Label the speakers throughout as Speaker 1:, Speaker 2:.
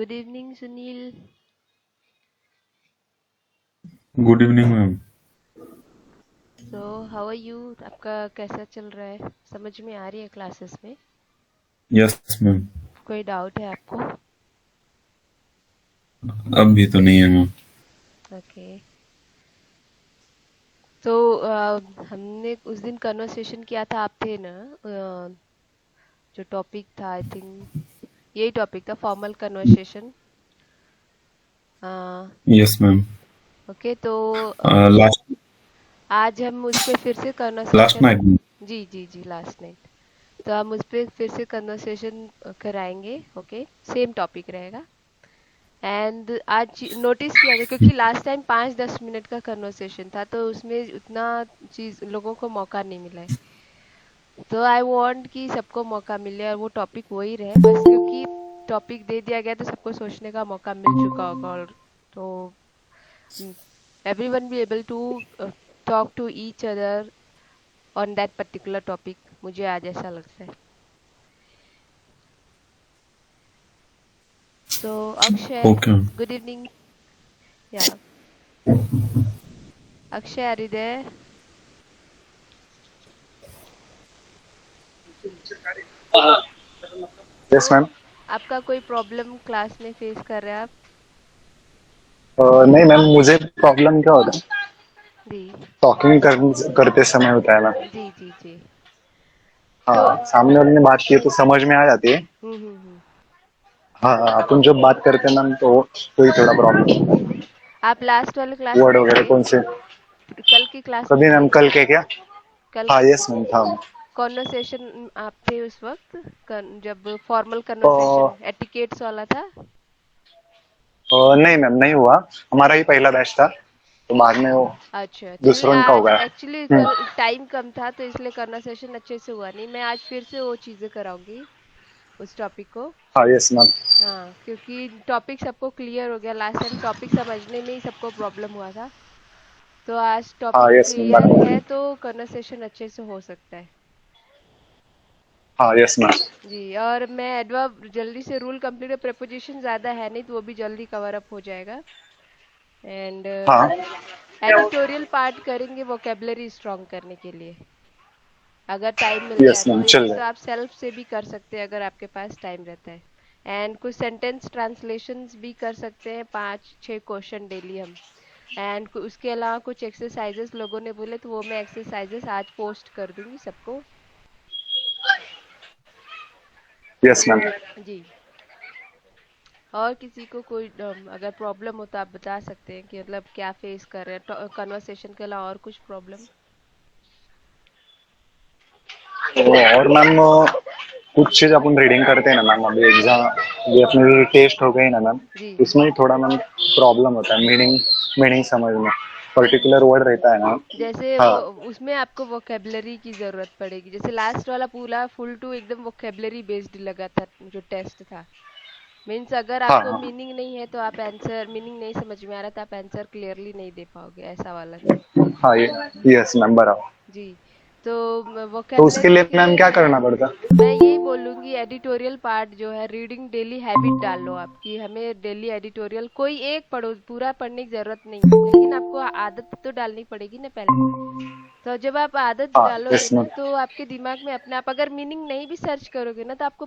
Speaker 1: Good evening Sunil.
Speaker 2: Good evening ma'am.
Speaker 1: So how are you? आपका कैसा चल रहा है? समझ में आ रही है क्लासेस में?
Speaker 2: Yes ma'am.
Speaker 1: कोई डाउट है आपको?
Speaker 2: अभी तो नहीं है मैम।
Speaker 1: ओके। तो हमने उस दिन कन्वर्सेशन किया था, आप थे ना? जो टॉपिक था, आई थिंक यही टॉपिक था, formal conversation.
Speaker 2: Yes ma'am.
Speaker 1: Okay, तो
Speaker 2: लास्ट
Speaker 1: आज हम उस पे फिर से
Speaker 2: लास्ट
Speaker 1: कन्वर्सेशन।
Speaker 2: नाइट में।
Speaker 1: जी जी जी, लास्ट नाइट। तो हम उस पे फिर से कन्वर्सेशन कराएंगे। ओके, सेम टॉपिक रहेगा। एंड आज नोटिस किया गया, क्योंकि लास्ट टाइम 5-10 मिनट का कन्वर्सेशन था, तो उसमें उतना चीज लोगों को मौका नहीं मिला है। तो आई वांट कि सबको मौका मिले और वो टॉपिक वही रहे, बस क्योंकि टॉपिक दे दिया गया तो सबको सोचने का मौका मिल चुका होगा। और तो everyone be able to talk to each other on that particular topic, मुझे आज ऐसा लगता है। So Akshay,
Speaker 2: okay ma'am.
Speaker 1: Good evening. Yeah Akshay, are you there?
Speaker 3: Yes ma'am.
Speaker 1: आपका कोई प्रॉब्लम क्लास में फेस कर रहे हैं आप?
Speaker 3: नहीं मैम, मुझे प्रॉब्लम क्या होता है,
Speaker 1: जी
Speaker 3: करते समय होता है मैम।
Speaker 1: जी जी जी। तो
Speaker 3: हाँ, सामने वाले ने बात की है तो समझ में आ जाती है।
Speaker 1: हम्म।
Speaker 3: हाँ, अपन जब बात करते हैं मैम तो वही थोड़ा प्रॉब्लम।
Speaker 1: आप लास्ट वाले क्लास
Speaker 3: वर्ड
Speaker 1: में
Speaker 3: वगैरह
Speaker 1: थे?
Speaker 3: कौन से?
Speaker 1: कल की क्लास में
Speaker 3: कभी
Speaker 1: थे?
Speaker 3: मैम, कल के क्या?
Speaker 1: कल
Speaker 3: हाँ यस मैम, था।
Speaker 1: कॉन्वर्सेशन आप थे उस वक्त, जब फॉर्मल
Speaker 3: अ,
Speaker 1: कन्वर्सेशन एटिकेट्स वाला था?
Speaker 3: नहीं मैम, नहीं हुआ। हमारा ही पहला बैच था तो बाद में वो
Speaker 1: अच्छा, एक्चुअली
Speaker 3: दूसरों का हो
Speaker 1: आज
Speaker 3: गया।
Speaker 1: एक्चुअली
Speaker 3: हम्म।
Speaker 1: कल टाइम कम था, तो इसलिए कन्वर्सेशन अच्छे से हुआ नहीं। मैं आज फिर से वो चीज़ें कराऊंगी, उस टॉपिक को।
Speaker 3: हाँ यस मैम।
Speaker 1: हाँ, क्योंकि टॉपिक सबको क्लियर हो गया। लास्ट टाइम टॉपिक समझने में ही सबको प्रॉब्लम हुआ था। तो आज
Speaker 3: हाँ
Speaker 1: टॉपिक
Speaker 3: यस मैम,
Speaker 1: क्लियर
Speaker 3: बराबर।
Speaker 1: है तो कन्वर्सेशन अच्छे से हो सकता है।
Speaker 3: हाँ यस मैम।
Speaker 1: जी, और मैं एडवर्ब जल्दी से, रूल कंप्लीट, प्रेपोजिशन ज़्यादा है नहीं, तो वो भी जल्दी कवर अप हो जाएगा। एंड
Speaker 3: हाँ
Speaker 1: एडिटोरियल पार्ट करेंगे वोकेबलरी स्ट्रॉन्ग करने के लिए, अगर टाइम मिलता है
Speaker 3: यस
Speaker 1: तो।
Speaker 3: मैम,
Speaker 1: नहीं
Speaker 3: चल
Speaker 1: तो
Speaker 3: रहा
Speaker 1: आप सेल्फ से भी कर सकते हैं, अगर आपके पास टाइम रहता है। एंड कुछ सेंटेंस ट्रांसलेशंस भी कर सकते हैं, 5-6 क्वेश्चन डेली हम। एंड उसके अलावा कुछ एक्सरसाइजेस लोगों ने बोले, तो वो मैं एक्सरसाइजेस आज पोस्ट कर दूंगी सबको।
Speaker 3: है। Yes ma'am.
Speaker 1: जी। और किसी को कोई अगर प्रॉब्लम हो तो आप बता सकते हैं कि मतलब क्या फेस कर रहे हैं कन्वर्सेशन के अलावा, और कुछ प्रॉब्लम?
Speaker 3: तो और मैम, कुछ चीज अपन रीडिंग करते हैं ना मैम, अभी एग्जाम, ये अपनी टेस्ट हो गई ना मैम।
Speaker 1: जी
Speaker 3: इसमें ही थोड़ा मैम प्रॉब्लम होता है, मीनिंग मीनिंग समझ में। पर्टिकुलर वर्ड रहता है ना।
Speaker 1: जैसे वो,
Speaker 3: हाँ
Speaker 1: उसमें आपको वोकेबलरी की जरूरत पड़ेगी। जैसे लास्ट वाला पूरा फुल टू एकदम वोकेबलरी बेस्ड लगा था, जो टेस्ट था। मीन्स अगर
Speaker 3: हाँ
Speaker 1: आपको
Speaker 3: हाँ।
Speaker 1: मीनिंग नहीं है तो आप आंसर, मीनिंग नहीं समझ में आ रहा तो आप आंसर क्लियरली नहीं दे पाओगे, ऐसा वाला था।
Speaker 3: हाँ ये, यस मैम, बराबर।
Speaker 1: जी। तो
Speaker 3: तो उसके
Speaker 1: वोकेबलरी
Speaker 3: लिए
Speaker 1: के
Speaker 3: मैम
Speaker 1: लिए
Speaker 3: क्या करना पड़ता?
Speaker 1: मैं यही बोलूंगी, एडिटोरियल पार्ट जो है, रीडिंग डेली हैबिट डाल लो आपकी। हमें डेली एडिटोरियल कोई एक पढ़ो, पूरा पढ़ने की जरूरत नहीं है, लेकिन आपको आदत तो डालनी पड़ेगी ना पहले। तो जब आप आदत
Speaker 3: हाँ
Speaker 1: डालोगे
Speaker 3: यस मैम।
Speaker 1: ना, तो आपके दिमाग में अपने आप, अगर मीनिंग नहीं भी सर्च करोगे ना, तो आपको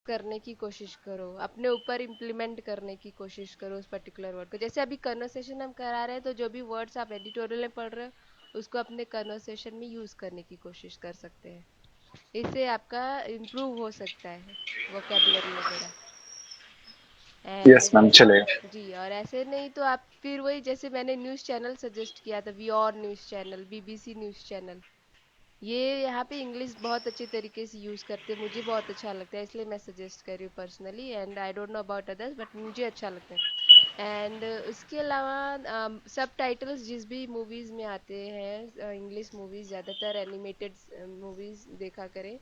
Speaker 1: करने की कोशिश करो, अपने ऊपर इम्प्लीमेंट करने की कोशिश करो उस पर्टिकुलर वर्ड को। जैसे अभी कन्वर्सेशन हम करा रहे हैं, तो जो भी वर्ड्स आप एडिटोरियल में पढ़ रहे हो, उसको अपने कन्वर्सेशन में यूज करने की कोशिश कर सकते हैं। इससे आपका इम्प्रूव हो सकता है, वोकेबलरी वगैरह।
Speaker 3: यस
Speaker 1: एंड
Speaker 3: मैम, चलेगा।
Speaker 1: जी, और ऐसे नहीं तो आप फिर वही, जैसे मैंने न्यूज़ चैनल सजेस्ट किया था, वी और news channel, BBC news channel, ये यहाँ पे इंग्लिश बहुत अच्छे तरीके से यूज करते हैं, मुझे बहुत अच्छा लगता है, इसलिए मैं सजेस्ट कर रही हूँ personally. And I don't know about others, but मुझे अच्छा लगता है। एंड उसके अलावा सब टाइटल्स जिस भी मूवीज में आते हैं, इंग्लिश मूवीज, ज़्यादातर एनिमेटेड मूवीज देखा करें,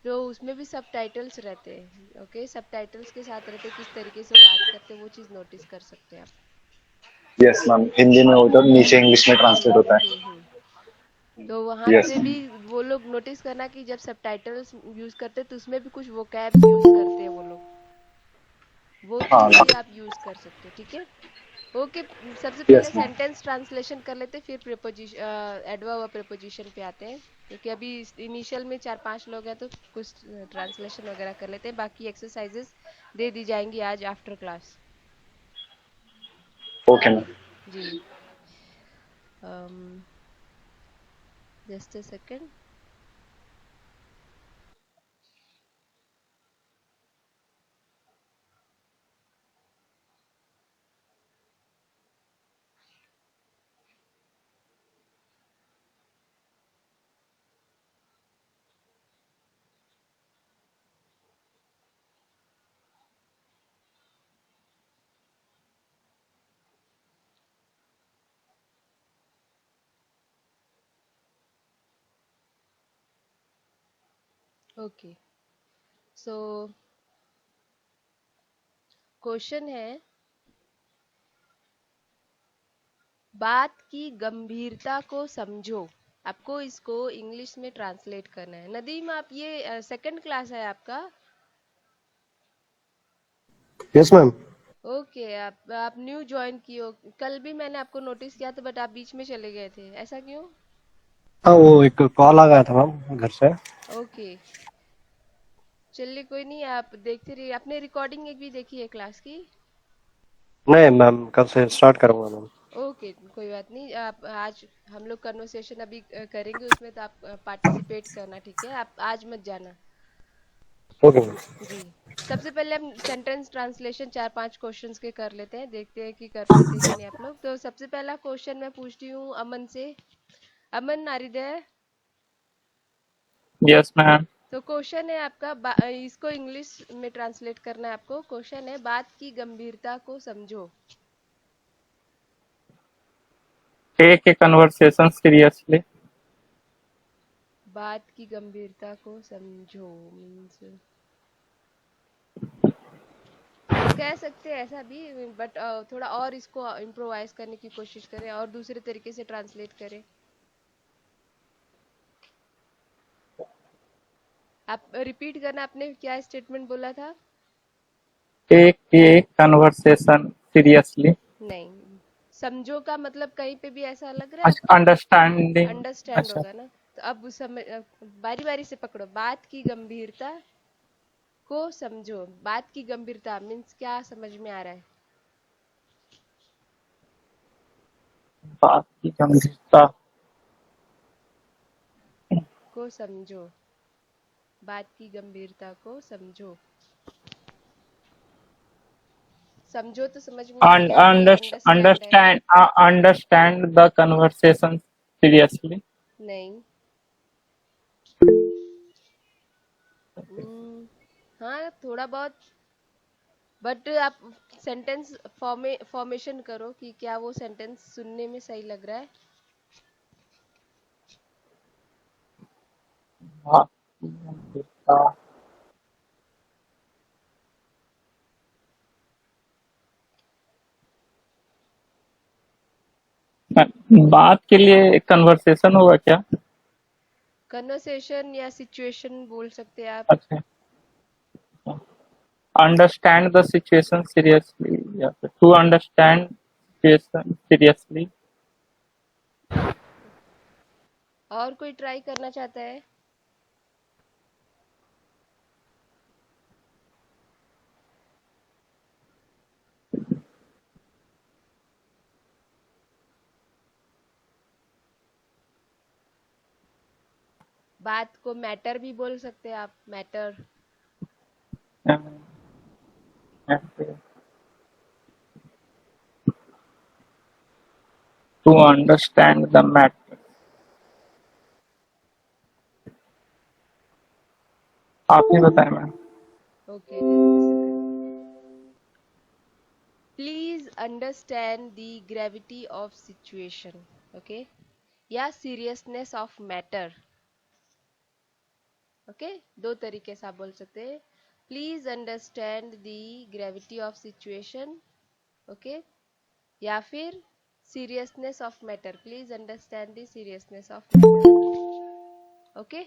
Speaker 1: तो उसमें भी सब टाइटल्स रहते हैं। ओके, सब टाइटल्स के साथ रहते हैं, किस तरीके से बात करते हैं वो चीज़ नोटिस कर सकते हैं आप।
Speaker 3: यस मैम, हिंदी में होता है, नीचे इंग्लिश में ट्रांसलेट होता है।
Speaker 1: हम्म। तो वहां
Speaker 3: यस
Speaker 1: से भी वो लोग नोटिस करना कि जब सबटाइटल्स यूज करते हैं तो उसमें भी कुछ वोकैब यूज करते हैं वो लोग, वो
Speaker 3: हाँ
Speaker 1: चीज
Speaker 3: मैम।
Speaker 1: भी आप यूज कर सकते हो, ठीक है। ओके। सबसे पहले
Speaker 3: यस मैम।
Speaker 1: सेंटेंस ट्रांसलेशन कर लेते, फिर प्रीपोजिशन एडवर्ब और प्रीपोजिशन पे आते हैं, क्योंकि अभी इनिशियल में 4-5 लोग हैं तो कुछ ट्रांसलेशन वगैरह कर लेते हैं, बाकी एक्सरसाइजेस दे दी जाएंगी आज आफ्टर क्लास।
Speaker 3: Okay ma'am.
Speaker 1: जी। Just a second. Okay, so question है, बात की गंभीरता को समझो। आपको इसको इंग्लिश में ट्रांसलेट करना है। नदीम, आप ये सेकंड क्लास है आपका?
Speaker 4: Yes ma'am.
Speaker 1: ओके, आप न्यू ज्वाइन किए हो। कल भी मैंने आपको नोटिस किया था, बट आप बीच में चले गए थे, ऐसा क्यों?
Speaker 4: हाँ, वो एक कॉल आ गया था मैम घर से।
Speaker 1: ओके, चलिए कोई नहीं, आप देखते रहिए। आपने रिकॉर्डिंग एक भी देखी है क्लास की?
Speaker 4: नहीं मैम, कल से स्टार्ट करूंगा मैम।
Speaker 1: ओके, कोई बात नहीं। आप आज हम लोग कन्वर्सेशन अभी करेंगे उसमें, तो आप पार्टिसिपेट करना, ठीक है? आप आज मत जाना।
Speaker 4: Okay ma'am.
Speaker 1: जी। सबसे पहले हम सेंटेंस ट्रांसलेशन 4-5 क्वेश्चंस के कर लेते हैं, देखते हैं कि कर पाते हैं कि नहीं आप लोग। तो सबसे पहला क्वेश्चन मैं पूछती हूँ अमन से। अमन, नारिदय।
Speaker 5: Yes ma'am.
Speaker 1: तो क्वेश्चन है आपका, इसको इंग्लिश में ट्रांसलेट करना है आपको। क्वेश्चन है, बात की गंभीरता को समझो।
Speaker 5: Take a conversation seriously.
Speaker 1: बात की गंभीरता को समझो मीन्स, कह सकते हैं ऐसा भी, बट थोड़ा और इसको इम्प्रोवाइज करने की कोशिश करें और दूसरे तरीके से ट्रांसलेट करें। आप रिपीट करना, आपने क्या स्टेटमेंट बोला था?
Speaker 5: Take a conversation seriously.
Speaker 1: नहीं, समझो का मतलब कहीं पे भी ऐसा लग रहा है
Speaker 5: अच्छा,
Speaker 1: आपको?
Speaker 5: अंडरस्टैंडिंग।
Speaker 1: अंडरस्टैंड
Speaker 5: अच्छा,
Speaker 1: होगा ना। तो अब बारी बारी से पकड़ो। बात की गंभीरता को समझो। बात की गंभीरता मीन्स क्या समझ में आ रहा है?
Speaker 5: बात की गंभीरता।
Speaker 1: को समझो। बात की गंभीरता को समझो। समझो तो समझ में आ गया कि अंडरस्टैंड है?
Speaker 5: Understand the conversation seriously.
Speaker 1: नहीं। हाँ, थोड़ा बहुत, बट आप सेंटेंस फॉर्मेशन करो कि क्या वो सेंटेंस सुनने में सही लग रहा है।
Speaker 5: बात की गंभीरता। बात के लिए कन्वर्सेशन होगा क्या?
Speaker 1: कन्वर्सेशन या सिचुएशन बोल सकते हैं आप।
Speaker 5: अच्छा, अंडरस्टैंड द सिचुएशन सीरियसली या टू अंडरस्टैंड सिचुएशन सीरियसली।
Speaker 1: और कोई ट्राई करना चाहता है? बात को मैटर भी बोल सकते हैं आप, matter.
Speaker 5: To understand the matter. आप ही बताएं ma'am.
Speaker 1: Okay, just a second. Please understand the gravity of situation. Okay, या seriousness of matter. ओके, दो तरीके से आप बोल सकते हैं। Please understand the gravity of situation. Okay, या फिर seriousness of matter. Please understand the seriousness of matter. Okay?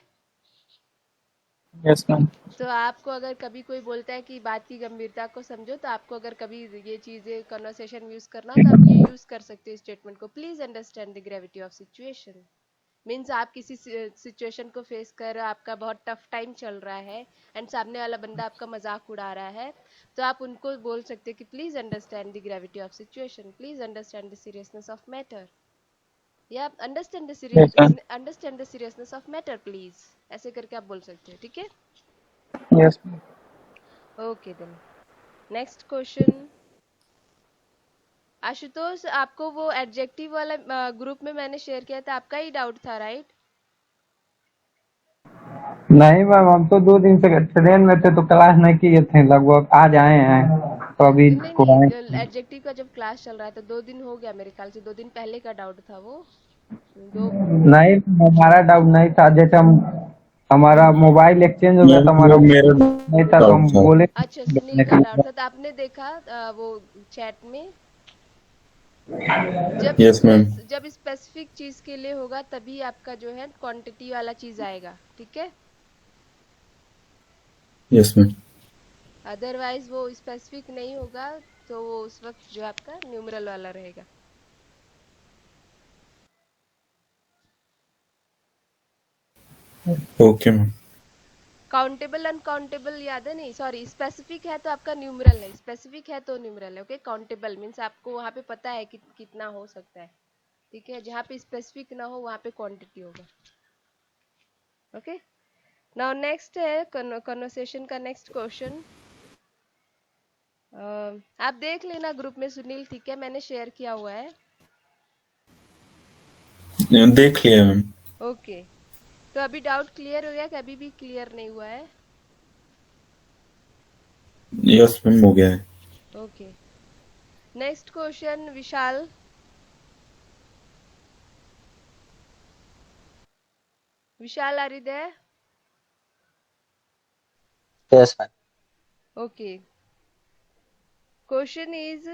Speaker 5: Yes, ma'am.
Speaker 1: तो आपको अगर कभी कोई बोलता है कि बात की गंभीरता को समझो, तो आपको अगर कभी ये चीजें कन्वर्सेशन में यूज करना हो तो आप ये यूज कर सकते हो स्टेटमेंट को, please understand the gravity of situation. Means आप किसी सिचुएशन को फेस कर रहे हो, आपका बहुत टफ टाइम चल रहा है एंड सामने वाला बंदा आपका मजाक उड़ा रहा है, तो आप उनको बोल सकते हो कि please understand the gravity of situation, please understand the seriousness of matter, या
Speaker 5: Yes, ma'am.
Speaker 1: Understand the seriousness of matter please, ऐसे करके आप बोल सकते हो। ठीक है?
Speaker 5: Yes, ma'am.
Speaker 1: Okay then next question. Ashutosh, आपको वो एडजेक्टिव वाला ग्रुप में मैंने शेयर किया था, आपका ही डाउट था राइट?
Speaker 6: नहीं मैम, हम तो 2 दिन से ट्रेन में थे तो क्लास नहीं किए थे, लगभग आज आए हैं तो अभी
Speaker 1: नहीं
Speaker 6: को आए।
Speaker 1: नहीं, एडजेक्टिव का जब क्लास चल रहा था 2 दिन हो गया मेरे ख्याल से, 2 दिन पहले का डाउट था वो। दो
Speaker 6: नहीं, हमारा डाउट नहीं था, जैसे हम हमारा मोबाइल एक्सचेंज हो गया था, हमारा
Speaker 2: वो मेरा
Speaker 6: नहीं था तो
Speaker 2: डाउट
Speaker 6: हम
Speaker 2: था।
Speaker 6: बोले
Speaker 1: अच्छा, सुनील का डाउट था, तो आपने देखा वो चैट में,
Speaker 2: यस मैम।
Speaker 1: जब स्पेसिफिक चीज के लिए होगा तभी आपका जो है क्वांटिटी वाला चीज आएगा। ठीक है?
Speaker 2: Yes ma'am.
Speaker 1: अदरवाइज वो स्पेसिफिक नहीं होगा तो वो उस वक्त जो आपका न्यूमरल वाला रहेगा।
Speaker 2: Okay ma'am.
Speaker 1: काउंटेबल अनकाउंटेबल याद है? नहीं सॉरी, स्पेसिफिक है तो आपका न्यूमरल है, स्पेसिफिक है तो न्यूमरल है। ओके? काउंटेबल मीन्स आपको वहां पे पता है कि कितना हो सकता है। ठीक है? जहाँ पे स्पेसिफिक ना हो वहां पे क्वांटिटी होगा। ओके? नाउ नेक्स्ट है कन्वर्सेशन का नेक्स्ट क्वेश्चन। आप देख लेना ग्रुप में सुनील, ठीक है? मैंने शेयर किया हुआ है।
Speaker 2: देख लिया मैम।
Speaker 1: ओके, तो अभी डाउट क्लियर हो गया कि अभी भी क्लियर नहीं हुआ है?
Speaker 2: यस मैम, हो गया है।
Speaker 1: Okay, next question Vishal. Vishal, are you there?
Speaker 7: Yes, ma'am.
Speaker 1: Okay, question is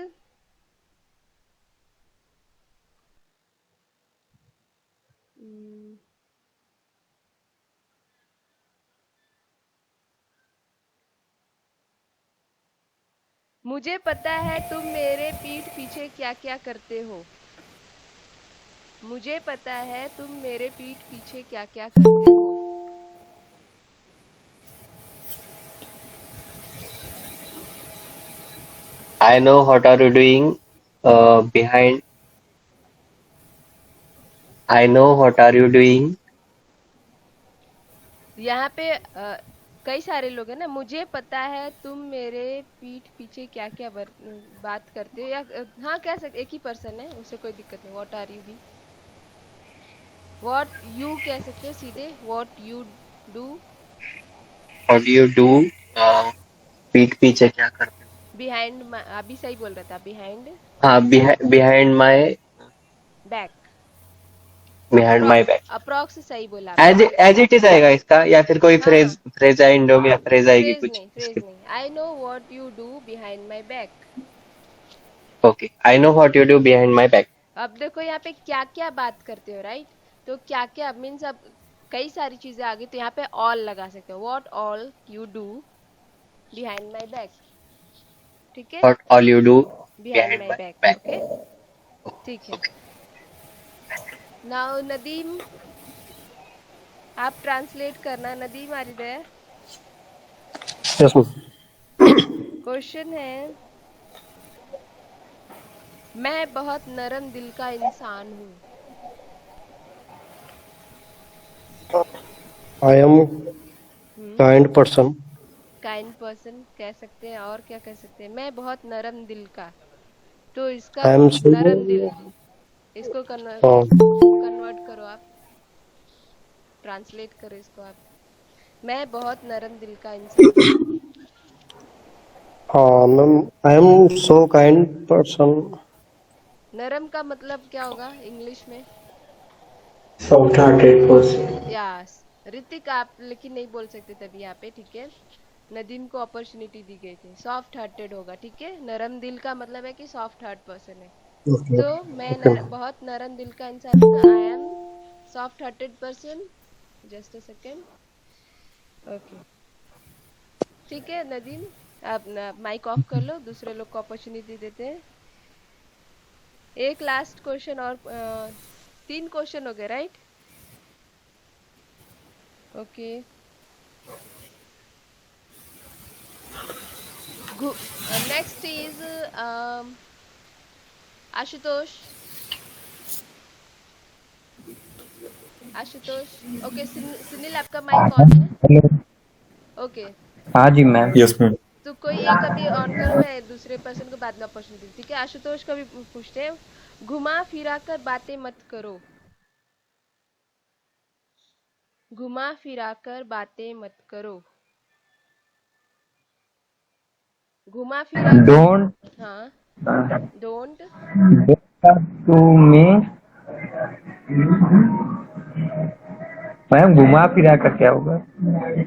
Speaker 1: मुझे पता है तुम मेरे पीठ पीछे क्या क्या करते हो। मुझे पता है तुम मेरे पीठ पीछे क्या क्या करते हो।
Speaker 7: I know what are you doing behind. I know what are you doing.
Speaker 1: यहाँ पे कई सारे लोग हैं ना। मुझे पता है तुम मेरे पीठ पीछे क्या क्या बात करते हो, या हाँ कह सकते, एक ही पर्सन है, उससे कोई दिक्कत नहीं। व्हाट आर यू भी, व्हाट यू कह सकते हो सीधे, what you do.
Speaker 7: What do you do? पीठ पीछे क्या करते हो?
Speaker 1: बिहाइंड, अभी सही बोल रहा था, बिहाइंड
Speaker 7: हाँ, behind my
Speaker 1: back.
Speaker 7: behind my back.
Speaker 1: Approx सही बोला आपने।
Speaker 7: एज इट इज आएगा इसका, या फिर कोई
Speaker 1: हाँ हाँ,
Speaker 7: फ्रेज आएंगे या फ्रेज आएगी
Speaker 1: फ्रेज
Speaker 7: कुछ
Speaker 1: नहीं,
Speaker 7: इसके।
Speaker 1: फ्रेज नहीं। I know what you do behind my back.
Speaker 7: Okay, I know what you do behind my back.
Speaker 1: अब देखो यहाँ पे क्या क्या बात करते हो, राइट? तो क्या क्या मीन्स अब कई सारी चीजें आ गई, तो यहाँ पे ऑल लगा सकते हो। What all you do behind my back. ठीक है?
Speaker 7: What all you do
Speaker 1: behind
Speaker 7: behind
Speaker 1: my
Speaker 7: my
Speaker 1: back.
Speaker 7: Back.
Speaker 1: Okay, ठीक है। नाउ नदीम, आप ट्रांसलेट करना। नदीम, आ रही है?
Speaker 4: Yes ma'am.
Speaker 1: क्वेश्चन है, मैं बहुत नरम दिल का इंसान हूँ।
Speaker 4: I am kind person.
Speaker 1: Kind person कह सकते हैं, और क्या कह सकते हैं? मैं बहुत नरम दिल का, तो इसका
Speaker 4: आई एम सो
Speaker 1: नरम दिल, इसको
Speaker 4: हाँ
Speaker 1: कन्वर्ट करो आप, ट्रांसलेट करो इसको आप। मैं बहुत नरम दिल का इंसान हूँ।
Speaker 4: हाँ ma'am, I am so kind person.
Speaker 1: नरम का मतलब क्या होगा इंग्लिश में?
Speaker 7: Soft hearted person.
Speaker 1: Yes. Hrithik, आप लेकिन नहीं बोल सकते तभी यहाँ पे। ठीक है? नदीम को अपॉर्चुनिटी दी गई थी। सॉफ्ट हार्टेड होगा। ठीक है? नरम दिल का मतलब है कि सॉफ्ट हार्ट पर्सन है।
Speaker 4: ओके
Speaker 1: तो मैं
Speaker 4: ओके।
Speaker 1: बहुत नरम दिल का इंसान हूँ। I am soft hearted person. Just a second. Okay, ठीक है नदीम, आप माइक ऑफ कर लो, दूसरे लोग को अपॉर्चुनिटी देते हैं। एक लास्ट क्वेश्चन और 3 क्वेश्चन हो गए, right? Okay. Next is Ashutosh. Ashutosh. Okay, Sunil आपका माइक ऑन है।
Speaker 6: हेलो।
Speaker 1: ओके,
Speaker 6: हाँ जी मैम।
Speaker 2: Yes ma'am.
Speaker 1: तो कोई एक अभी ऑन करो, मैं दूसरे पर्सन को बाद में अपॉर्चुनिटी, ठीक है? आशुतोष का भी पूछते हैं। घुमा फिरा कर बातें मत करो। घुमा फिरा कर बातें मत करो। घुमा फिरा कर।
Speaker 6: डोंट
Speaker 1: हाँ, डोंट।
Speaker 6: To me. मैम घुमा फिरा कर क्या होगा?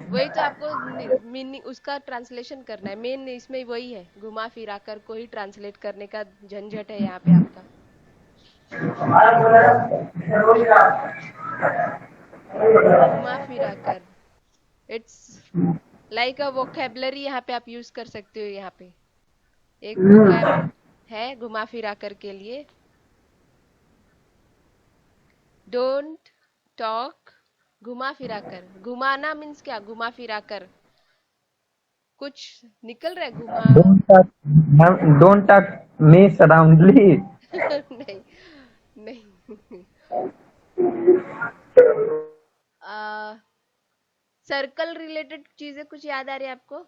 Speaker 1: वही तो आपको मीनिंग उसका ट्रांसलेशन करना है। मेन इसमें वही है, घुमा फिरा कर को ही ट्रांसलेट करने का झंझट है यहाँ पे आपका। घुमा फिरा कर, इट्स लाइक अ वोकेबलरी, यहाँ पे आप यूज कर सकते हो। यहाँ पे एक वोकैब है घुमा फिरा कर के लिए। डोंट टॉक, घुमा फिरा कर। घुमाना मीन्स क्या? घुमा फिरा कर कुछ निकल रहा है, घुमा।
Speaker 6: Don't touch ma'am, don't touch me surroundly.
Speaker 1: नहीं, नहीं। सर्कल रिलेटेड चीजें कुछ याद आ रही है आपको?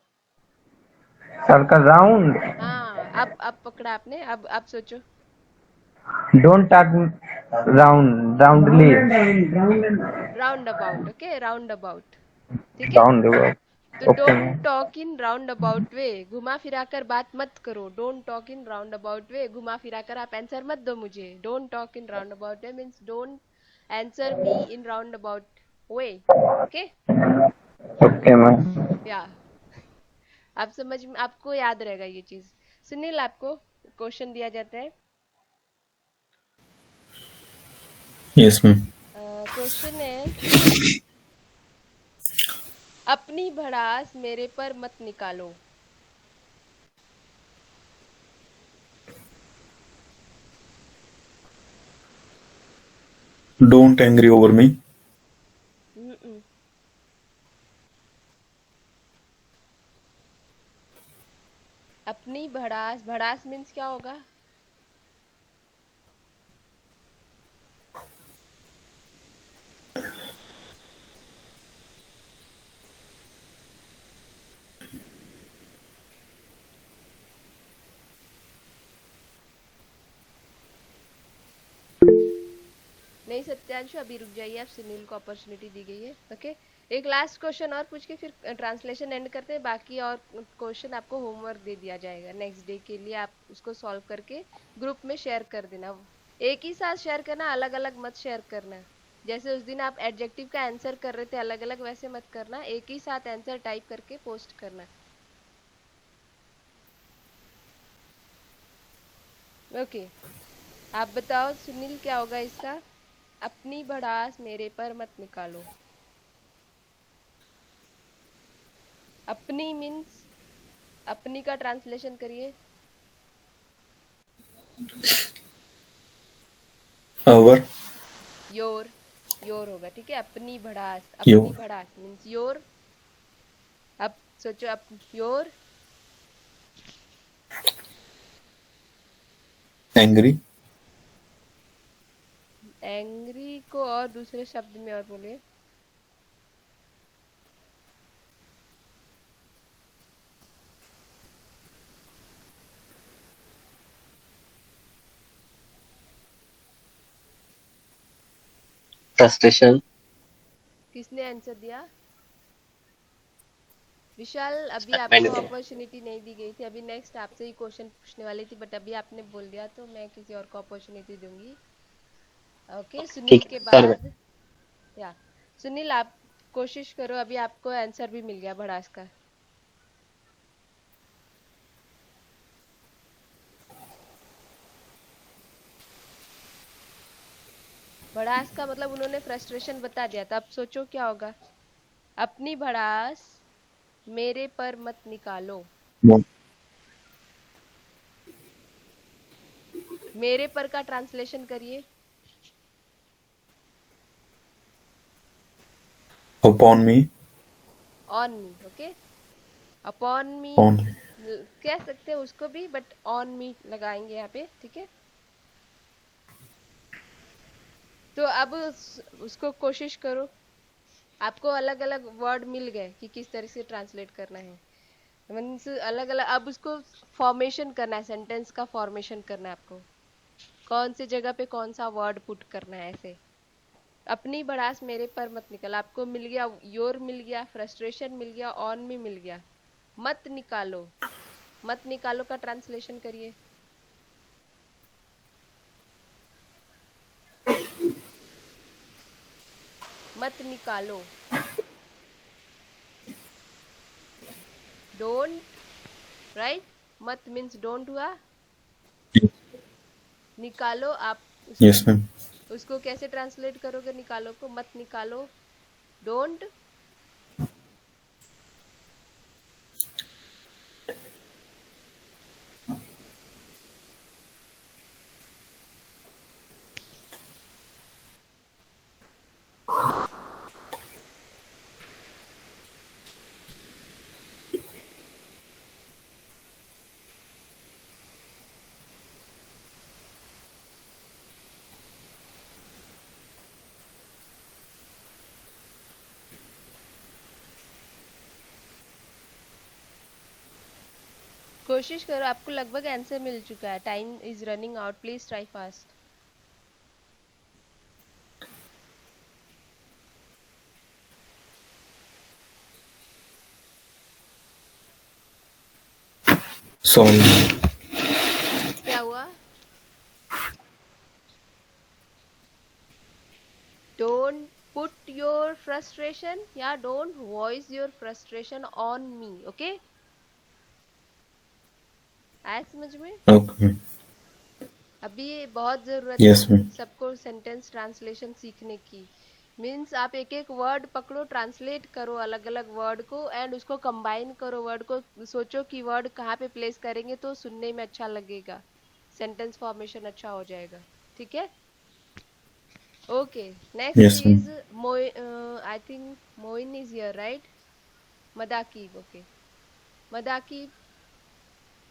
Speaker 6: Circle round.
Speaker 1: हाँ, अब पकड़ा आपने। अब आप सोचो।
Speaker 6: Don't touch round roundly.
Speaker 1: Round about. Okay, round about, ठीक है।
Speaker 6: राउंड
Speaker 1: तो
Speaker 6: okay
Speaker 1: don't
Speaker 6: ma'am.
Speaker 1: Talk in round about way, घुमा फिरा कर बात मत करो। Don't talk in round about way, घुमा फिरा कर आप आंसर मत दो मुझे। Don't talk in round about way means don't answer me in round about way. Okay,
Speaker 6: okay ma'am.
Speaker 1: या आप समझ में, आपको याद रहेगा ये चीज। सुनील, आपको क्वेश्चन दिया जाता है।
Speaker 2: Yes ma'am.
Speaker 1: क्वेश्चन है, अपनी भड़ास मेरे पर मत निकालो।
Speaker 2: Don't angry over me.
Speaker 1: Hmm, अपनी भड़ास, भड़ास मीन्स क्या होगा? नहीं सत्यांशु, अभी रुक जाइए आप, सुनील को अपॉर्चुनिटी दी गई है। ओके, एक लास्ट क्वेश्चन और पूछ के फिर ट्रांसलेशन एंड करते हैं। बाकी और क्वेश्चन आपको होमवर्क दे दिया जाएगा नेक्स्ट डे के लिए, आप उसको सॉल्व करके ग्रुप में शेयर कर देना। एक ही साथ शेयर करना, अलग अलग मत शेयर करना। जैसे उस दिन आप एडजेक्टिव का आंसर कर रहे थे अलग अलग, वैसे मत करना। एक ही साथ आंसर टाइप करके पोस्ट करना। ओके, आप बताओ सुनील, क्या होगा इसका? अपनी भड़ास मेरे पर मत निकालो। अपनी मीन्स, अपनी का ट्रांसलेशन करिए।
Speaker 2: आवर।
Speaker 1: योर, योर होगा, ठीक है। अपनी भड़ास,
Speaker 2: यू।
Speaker 1: अपनी भड़ास मीन्स योर। अब सोचो, अप योर।
Speaker 2: एंग्री।
Speaker 1: एंग्री को और दूसरे शब्द में और बोलिए।
Speaker 7: frustration.
Speaker 1: किसने आंसर दिया? विशाल, अभी
Speaker 7: मैंने
Speaker 1: आपको
Speaker 7: दिया।
Speaker 1: अपॉर्चुनिटी नहीं दी गई थी। अभी नेक्स्ट आपसे ही क्वेश्चन पूछने वाली थी, बट अभी आपने बोल दिया तो मैं किसी और को अपॉर्चुनिटी दूंगी। ओके, सुनील
Speaker 7: ठीक है
Speaker 1: के
Speaker 7: सर में।
Speaker 1: बाद। या सुनील, आप कोशिश करो, अभी आपको आंसर भी मिल गया भड़ास का। भड़ास का मतलब उन्होंने फ्रस्ट्रेशन बता दिया था। अब सोचो क्या होगा। अपनी भड़ास मेरे पर मत निकालो। मेरे पर का ट्रांसलेशन करिए।
Speaker 2: Upon me.
Speaker 1: On me, okay. Upon me
Speaker 2: On.
Speaker 1: कह सकते हैं उसको भी, बट ऑन मी लगाएंगे यहाँ पे, ठीक है। तो अब उसको कोशिश करो। आपको अलग अलग वर्ड मिल गए कि किस तरह से ट्रांसलेट करना है। मीन्स अलग अलग अब उसको फॉर्मेशन करना है, सेंटेंस का फॉर्मेशन करना है आपको। कौन सी जगह पे कौन सा वर्ड पुट करना है ऐसे। अपनी भड़ास मेरे पर मत निकल, आपको मिल गया। योर मिल गया, फ्रस्ट्रेशन मिल गया, ऑन में मिल गया। मत निकालो, मत निकालो का ट्रांसलेशन करिए। मत निकालो, डोंट, राइट। मत मीन्स डोंट हुआ। निकालो आप
Speaker 2: Yes, ma'am.
Speaker 1: उसको कैसे ट्रांसलेट करोगे निकालो को। मत निकालो, डोंट। कोशिश करो, आपको लगभग आंसर मिल चुका है। Time is running out, please try fast.
Speaker 2: Sorry.
Speaker 1: क्या हुआ। डोंट पुट योर फ्रस्ट्रेशन या don't voice your frustration on me, okay. आया समझ में।
Speaker 2: Okay.
Speaker 1: अभी बहुत जरूरत
Speaker 2: Yes,
Speaker 1: है
Speaker 2: ma'am.
Speaker 1: सबको सेंटेंस ट्रांसलेशन सीखने की। मीन्स आप एक एक वर्ड पकड़ो, ट्रांसलेट करो अलग अलग वर्ड को, एंड उसको कंबाइन करो। वर्ड को सोचो कि वर्ड कहाँ पे प्लेस करेंगे तो सुनने में अच्छा लगेगा, सेंटेंस फॉर्मेशन अच्छा हो जाएगा, ठीक है। Okay, next
Speaker 2: Yes,
Speaker 1: is
Speaker 2: ma'am.
Speaker 1: I think Moin is here, right. Madakib, okay. Madakib,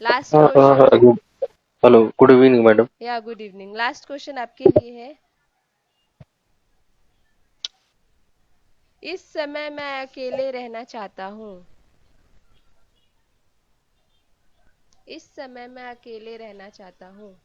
Speaker 1: last question.
Speaker 8: Hello, good evening, madam.
Speaker 1: Yeah good evening. Last question आपके लिए है। इस समय मैं अकेले रहना चाहता हूँ। इस समय मैं अकेले रहना चाहता हूँ।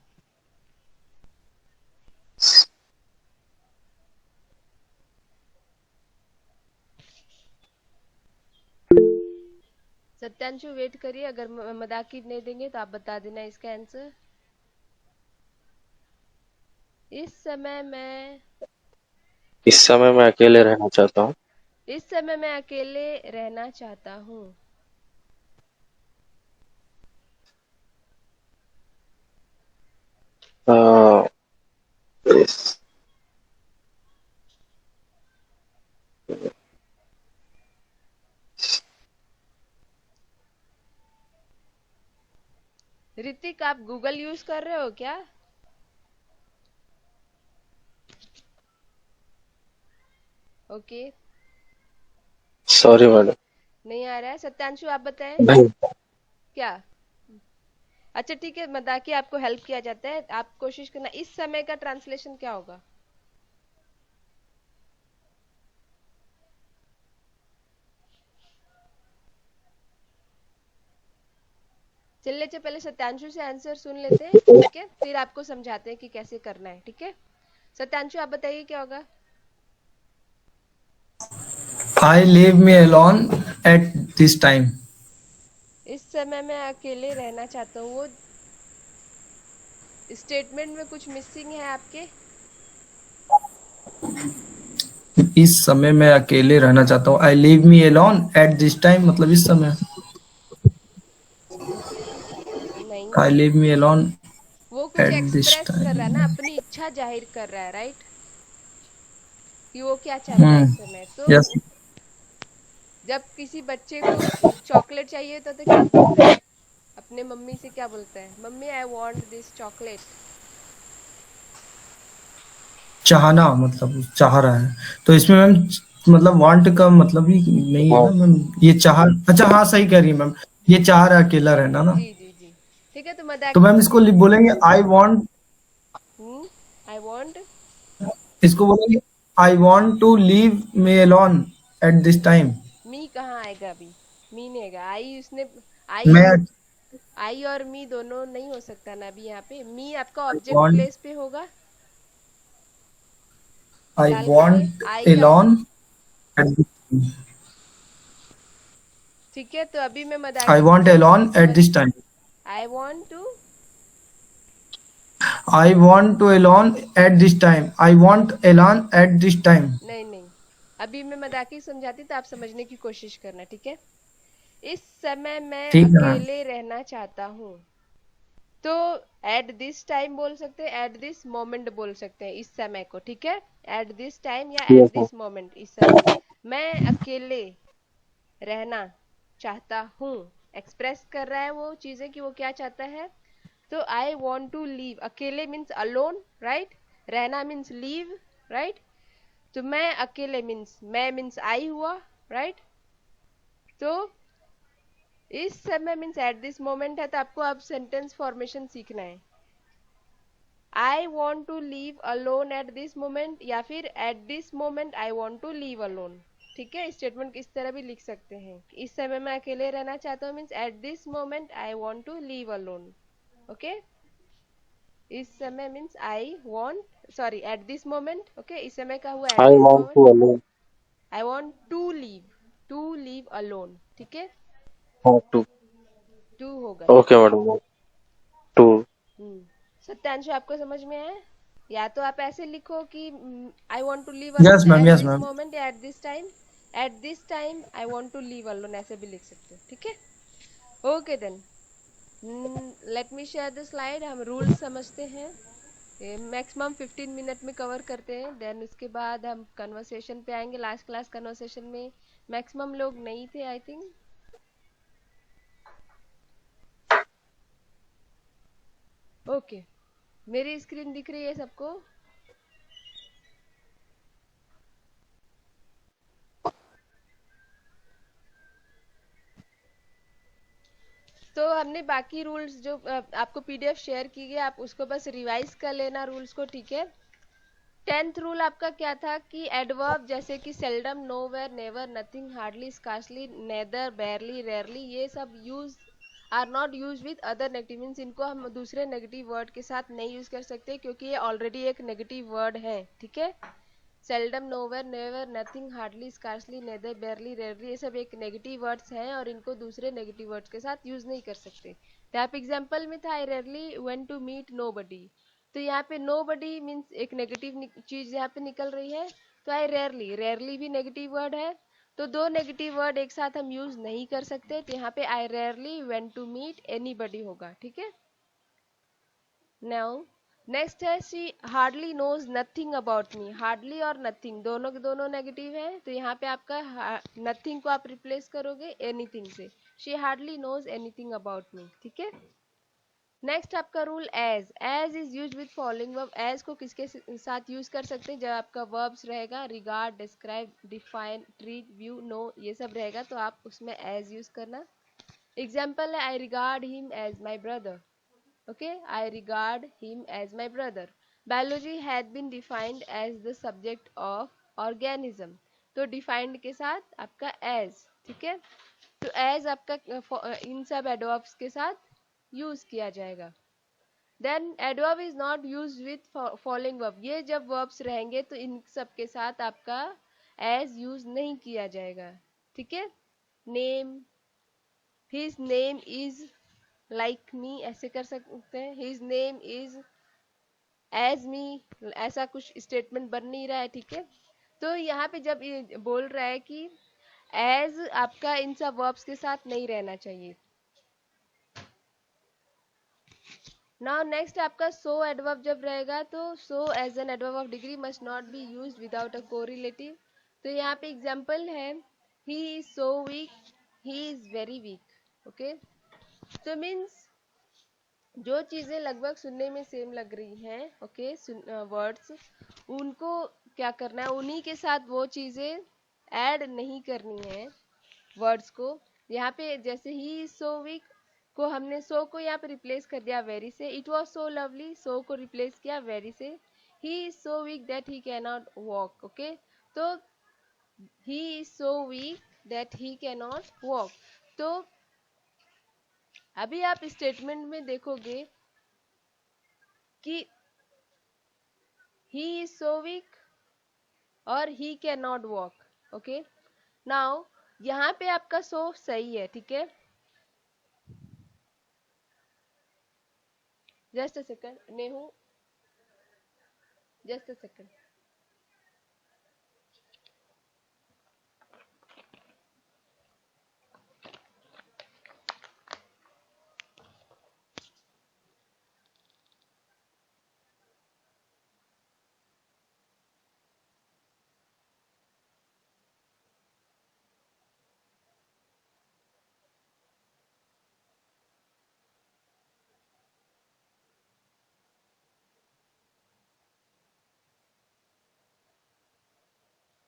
Speaker 1: सत्यांशु वेट करिए, अगर मदाकिब नहीं देंगे तो आप बता देना इसका आंसर। इस समय मैं
Speaker 8: इस समय मैं अकेले रहना चाहता हूँ।
Speaker 1: इस समय मैं अकेले रहना चाहता हूँ।
Speaker 8: अ, इस
Speaker 1: ऋतिक, आप गूगल यूज कर रहे हो क्या। Okay,
Speaker 8: sorry madam.
Speaker 1: नहीं आ रहा है। सत्यांशु आप बताएं
Speaker 8: नहीं।
Speaker 1: क्या। अच्छा ठीक है, मदाकी आपको हेल्प किया जाता है। आप कोशिश करना, इस समय का ट्रांसलेशन क्या होगा। चलने से पहले सत्यांशु से आंसर सुन लेते हैं, ठीक है, फिर आपको समझाते हैं कि कैसे करना है, ठीक है। सत्यांशु आप बताइए क्या होगा।
Speaker 9: I leave me alone at this time.
Speaker 1: इस समय मैं अकेले रहना चाहता हूँ, वो स्टेटमेंट में कुछ मिसिंग है आपके।
Speaker 9: इस समय मैं अकेले रहना चाहता हूँ। I leave me alone at this time मतलब इस समय।
Speaker 1: नहीं,
Speaker 9: I leave me alone
Speaker 1: वो कुछ
Speaker 9: at this
Speaker 1: एक्सप्रेस कर रहा है ना,
Speaker 9: time.
Speaker 1: अपनी इच्छा जाहिर कर रहा है, राइट। कि वो क्या चाहता है इस समय। तो
Speaker 9: यस
Speaker 1: जब किसी बच्चे को चॉकलेट चाहिए तो क्या बोलता है, अपने मम्मी से क्या बोलता है, mummy I want this chocolate.
Speaker 9: चाहना, मतलब चाह रहा है। तो इसमें मैम मतलब वांट का मतलब ही नहीं है ना
Speaker 8: वांट
Speaker 9: मैम, ये चाह, अच्छा हाँ सही कह रही है मैम, ये चाह रहा है, अकेला रहना ना।
Speaker 1: जी जी जी, ठीक है। तो
Speaker 9: तो
Speaker 1: मदाकी
Speaker 9: मैम इसको
Speaker 1: समझाइए।
Speaker 9: बोलेंगे आई वांट,
Speaker 1: आई वांट,
Speaker 9: इसको बोलेंगे I want to leave me alone at this time.
Speaker 1: Me कहाँ आएगा अभी, मी नहीं आएगा। आई उसने,
Speaker 9: मैं
Speaker 1: आई, आई और मी दोनों नहीं हो सकता ना अभी यहाँ पे। मी आपका ऑब्जेक्ट
Speaker 9: वांट,
Speaker 1: प्लेस पे होगा,
Speaker 9: आई
Speaker 1: डाल दीजिए
Speaker 9: वांट
Speaker 1: आई आप।
Speaker 9: अलोन एट,
Speaker 1: ठीक है, तो अभी मैं
Speaker 9: आई
Speaker 1: मदाकी
Speaker 9: वांट अलोन एट
Speaker 1: समझ,
Speaker 9: this time,
Speaker 1: I want to,
Speaker 9: I want to alone at this time, I want alone at this time.
Speaker 1: नहीं नहीं, अभी मैं मदाकी समझाती तो आप समझने की कोशिश करना, ठीक है। इस समय मैं
Speaker 9: ठीक है मैम।
Speaker 1: अकेले रहना चाहता हूँ। तो एट दिस टाइम बोल सकते हैं, एट दिस मोमेंट बोल सकते हैं इस समय को, ठीक है। एट दिस टाइम या at
Speaker 8: yes ma'am.
Speaker 1: This moment, इस समय मैं अकेले रहना चाहता हूँ। एक्सप्रेस कर रहा है वो चीजें कि वो क्या चाहता है। तो आई वॉन्ट टू लीव, अकेले मीन्स अलोन, राइट। रहना मीन्स लीव, राइट। तो मैं अकेले मीन्स मैं मीन्स आई हुआ, राइट। तो इस समय मीन्स एट दिस मोमेंट है, तो आपको अब सेंटेंस फॉर्मेशन सीखना है। I want to leave alone at this moment, या फिर at this moment I want to leave alone. ठीक है, स्टेटमेंट इस तरह भी लिख सकते हैं। इस समय मैं अकेले रहना चाहता हूँ means at this moment I want to leave alone. Okay, इस समय means I want, sorry at this moment. Okay, इस समय का हुआ at
Speaker 8: I
Speaker 1: this
Speaker 8: want
Speaker 1: moment.
Speaker 8: To alone,
Speaker 1: I want to leave alone, ठीक है।
Speaker 8: Want to.
Speaker 1: टू होगा यहाँ
Speaker 8: ओके
Speaker 1: पे।
Speaker 8: Madam, to.
Speaker 1: सत्यांशु आपको समझ में आया? या तो आप ऐसे लिखो कि I want to leave
Speaker 9: yes
Speaker 1: alone
Speaker 9: ma'am,
Speaker 1: at
Speaker 9: yes
Speaker 1: this
Speaker 9: ma'am.
Speaker 1: Moment या at this time. At this time I want to leave alone, ऐसे भी लिख सकते हो, ठीक है। Okay then, let me share the slide. हम रूल्स समझते हैं, मैक्सिमम 15 मिनट में कवर करते हैं। देन उसके बाद हम कन्वर्सेशन पे आएंगे। लास्ट क्लास कन्वर्सेशन में मैक्सिमम लोग नहीं थे आई थिंक। ओके, मेरी स्क्रीन दिख रही है सबको? तो हमने बाकी रूल्स जो आपको पीडीएफ शेयर की गई, आप उसको बस रिवाइज कर लेना रूल्स को, ठीक है। 10th रूल आपका क्या था कि एडवर्ब जैसे कि seldom, nowhere, never, nothing, hardly, scarcely, neither, barely, rarely, ये सब use are not use with other negative, means इनको हम दूसरे नेगेटिव वर्ड के साथ नहीं यूज कर सकते क्योंकि ये ऑलरेडी एक नेगेटिव वर्ड है, ठीक है। Seldom, nowhere, never, nothing, hardly, scarcely, neither, barely, rarely, ये सब एक नेगेटिव वर्ड्स हैं और इनको दूसरे नेगेटिव वर्ड्स के साथ यूज नहीं कर सकते। तो आप एग्जाम्पल में था I rarely went to meet nobody, तो यहाँ पे नोबडी मीन्स एक नेगेटिव चीज यहाँ पे निकल रही है। तो आई रेयरली, रेयरली भी नेगेटिव वर्ड है, तो दो नेगेटिव वर्ड एक साथ हम यूज नहीं कर सकते। तो यहाँ पे I rarely went to meet anybody होगा, ठीक है। नाउ नेक्स्ट है she hardly knows nothing about me. Hardly और नथिंग दोनों के दोनों नेगेटिव है, तो यहाँ पे आपका नथिंग को आप रिप्लेस करोगे एनीथिंग से। She hardly knows anything about me, ठीक है। नेक्स्ट आपका rule as. As is use with following verb. As को किसके साथ यूज कर सकते हैं? जब आपका वर्ब्स रहेगा regard, describe, define, treat, view, know, ये सब रहेगा तो आप उसमें एज यूज करना। एग्जाम्पल है I regard him as my brother. Okay, I regard him as my brother. Biology had been defined as the subject of organism. तो defined के साथ आपका as, ठीक है। तो as आपका इन सब adverbs के साथ यूज किया जाएगा। Then adverb is not used with following verb। ये जब verbs रहेंगे तो इन सब के साथ आपका as यूज नहीं किया जाएगा, ठीक है। Name, his name is like me, ऐसे कर सकते हैं। हिज नेम इज एज मी, ऐसा कुछ स्टेटमेंट बन नहीं रहा है, ठीक है। तो यहाँ पे जब ये बोल रहा है कि एज आपका इन सब वर्ब्स के साथ नहीं रहना चाहिए। नाउ नेक्स्ट आपका सो एडवर्ब जब रहेगा तो so as an adverb of degree must not be used without a correlative. तो यहाँ पे एग्जांपल है he is so weak, he is very weak. Okay, तो मीन्स जो चीजें लगभग सुनने में सेम लग रही हैं, ओके, वर्ड्स, उनको क्या करना है, उन्हीं के साथ वो चीजें ऐड नहीं करनी है वर्ड्स को। यहाँ पे जैसे ही इज सो वीक को हमने सो को यहाँ पे रिप्लेस कर दिया वेरी से। It was so lovely, so को रिप्लेस किया वेरी से। He is so weak that he can not walk. Okay, तो he is so weak that he can not walk. तो अभी आप स्टेटमेंट में देखोगे कि ही इज सो वीक और ही can not walk. Okay, now यहाँ पे आपका सो सही है, ठीक है। Just a second Nehu, just a second.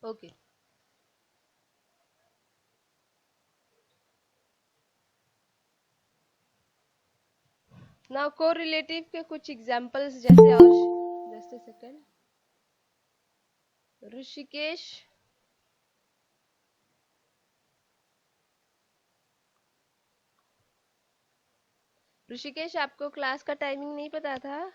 Speaker 1: Okay, now correlative के कुछ एग्जांपल्स जैसे just a second. Rishikesh, Rishikesh आपको क्लास का टाइमिंग नहीं पता था?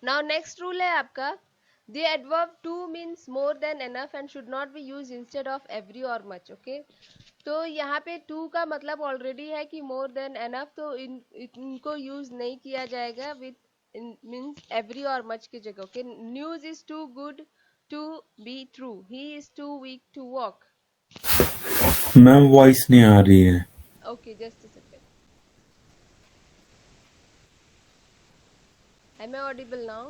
Speaker 1: नाउ नेक्स्ट रूल है आपका, the adverb to means more than enough and should not be used instead of every or much। Okay, तो यहाँ पे टू का मतलब ऑलरेडी है कि मोर देन एनफ, तो इनको यूज नहीं किया जाएगा विथ मीन्स एवरी और मच की जगह। Okay, news is too good to be true, he is too weak to walk.
Speaker 2: Ma'am voice नहीं आ रही है।
Speaker 1: Okay, just a second, am I audible now?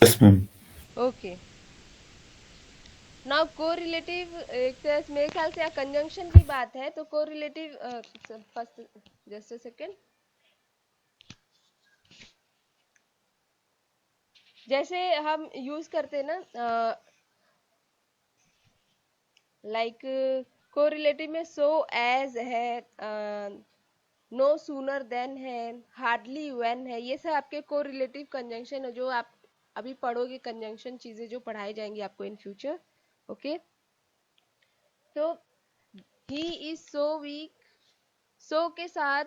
Speaker 2: Yes ma'am.
Speaker 1: Okay, now correlative एक तरह से मेरे ख्याल से कंजंक्शन की बात है, तो correlative first just a second, जैसे हम यूज करते हैं ना लाइक कोरिलेटिव में सो एज है, नो सूनर देन है, हार्डली व्हेन है, ये सब आपके कोरिलेटिव कंजंक्शन है जो आप अभी पढ़ोगे, कंजंक्शन चीजें जो पढ़ाई जाएंगी आपको इन फ्यूचर। ओके, तो ही इज सो वीक, सो के साथ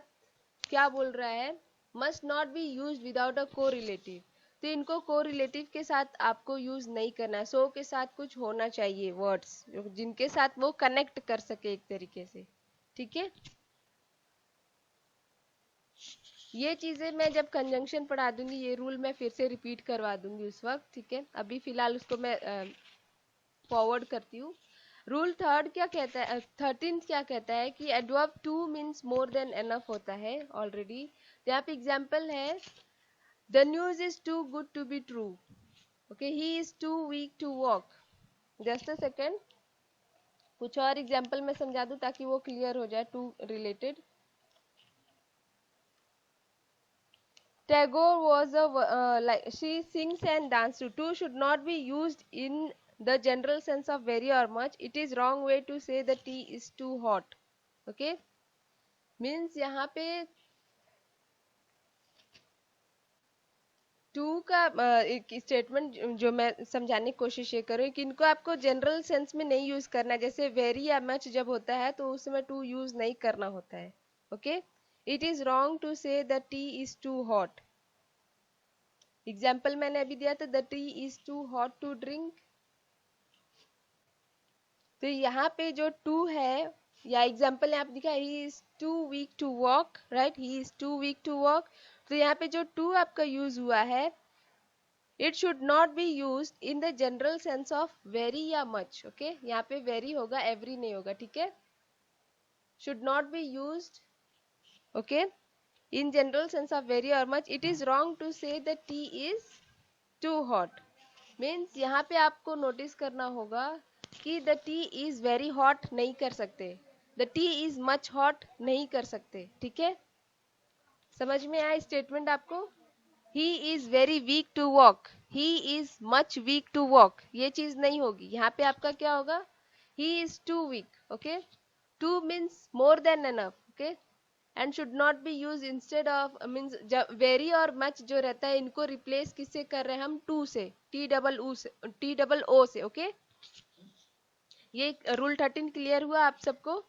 Speaker 1: क्या बोल रहा है, must not be use without a correlative. तो इनको कोरिलेटिव के साथ आपको यूज नहीं करना है, सो के साथ कुछ होना चाहिए वर्ड्स जिनके साथ वो कनेक्ट कर सके एक तरीके से, ठीक है। ये चीजें मैं जब कंजंक्शन पढ़ा दूंगी, ये रूल मैं फिर से रिपीट करवा दूंगी उस वक्त, ठीक है। अभी फिलहाल उसको मैं फॉरवर्ड करती हूँ। रूल थर्ड क्या कहता है, 13 क्या कहता है कि adverb too means more than enough होता है ऑलरेडी। यहाँ पे एग्जाम्पल है, the news is too good to be true. Okay, he is too weak to walk. Just a second, कुछ और एग्जाम्पल मैं समझा दूं ताकि वो क्लियर हो जाए too related. Tagore was a like she sings and dances too. Two should not be used in the general sense of very or much. It is wrong way to say the tea is too hot. Okay, means यहाँ पे to का एक statement जो मैं समझाने की कोशिश ये करूँ कि इनको आपको जनरल सेंस में नहीं यूज करना है। जैसे वेरी या मच जब होता है तो उसमें टू यूज नहीं करना होता है। Okay, it is wrong to say the tea is too hot. Example मैंने अभी दिया था, the tea is too hot to drink. तो यहाँ पे जो टू है, या एग्जाम्पल यहाँ पे दिखा he is too weak to walk, right, he is too weak to walk. तो यहाँ पे जो टू आपका यूज हुआ है, it should not be use in the general sense of very या मच। ओके, यहाँ पे वेरी होगा, एवरी नहीं होगा, ठीक है। Should not be use, okay, in general sense of very और much. It is wrong to say the tea is too hot. Means यहाँ पे आपको नोटिस करना होगा कि the tea is very hot नहीं कर सकते, the tea is much hot नहीं कर सकते, ठीक है। समझ में आया स्टेटमेंट आपको? He is very weak to walk, he is much weak to walk, ये चीज नहीं होगी। यहाँ पे आपका क्या होगा, he is too weak. Okay, too means more than enough, okay, and should not be use instead of, means very और मच जो रहता है इनको रिप्लेस किससे कर रहे हैं हम, टू से, टी डबल ओ से। ओके, ये रूल 13 क्लियर हुआ आप सबको?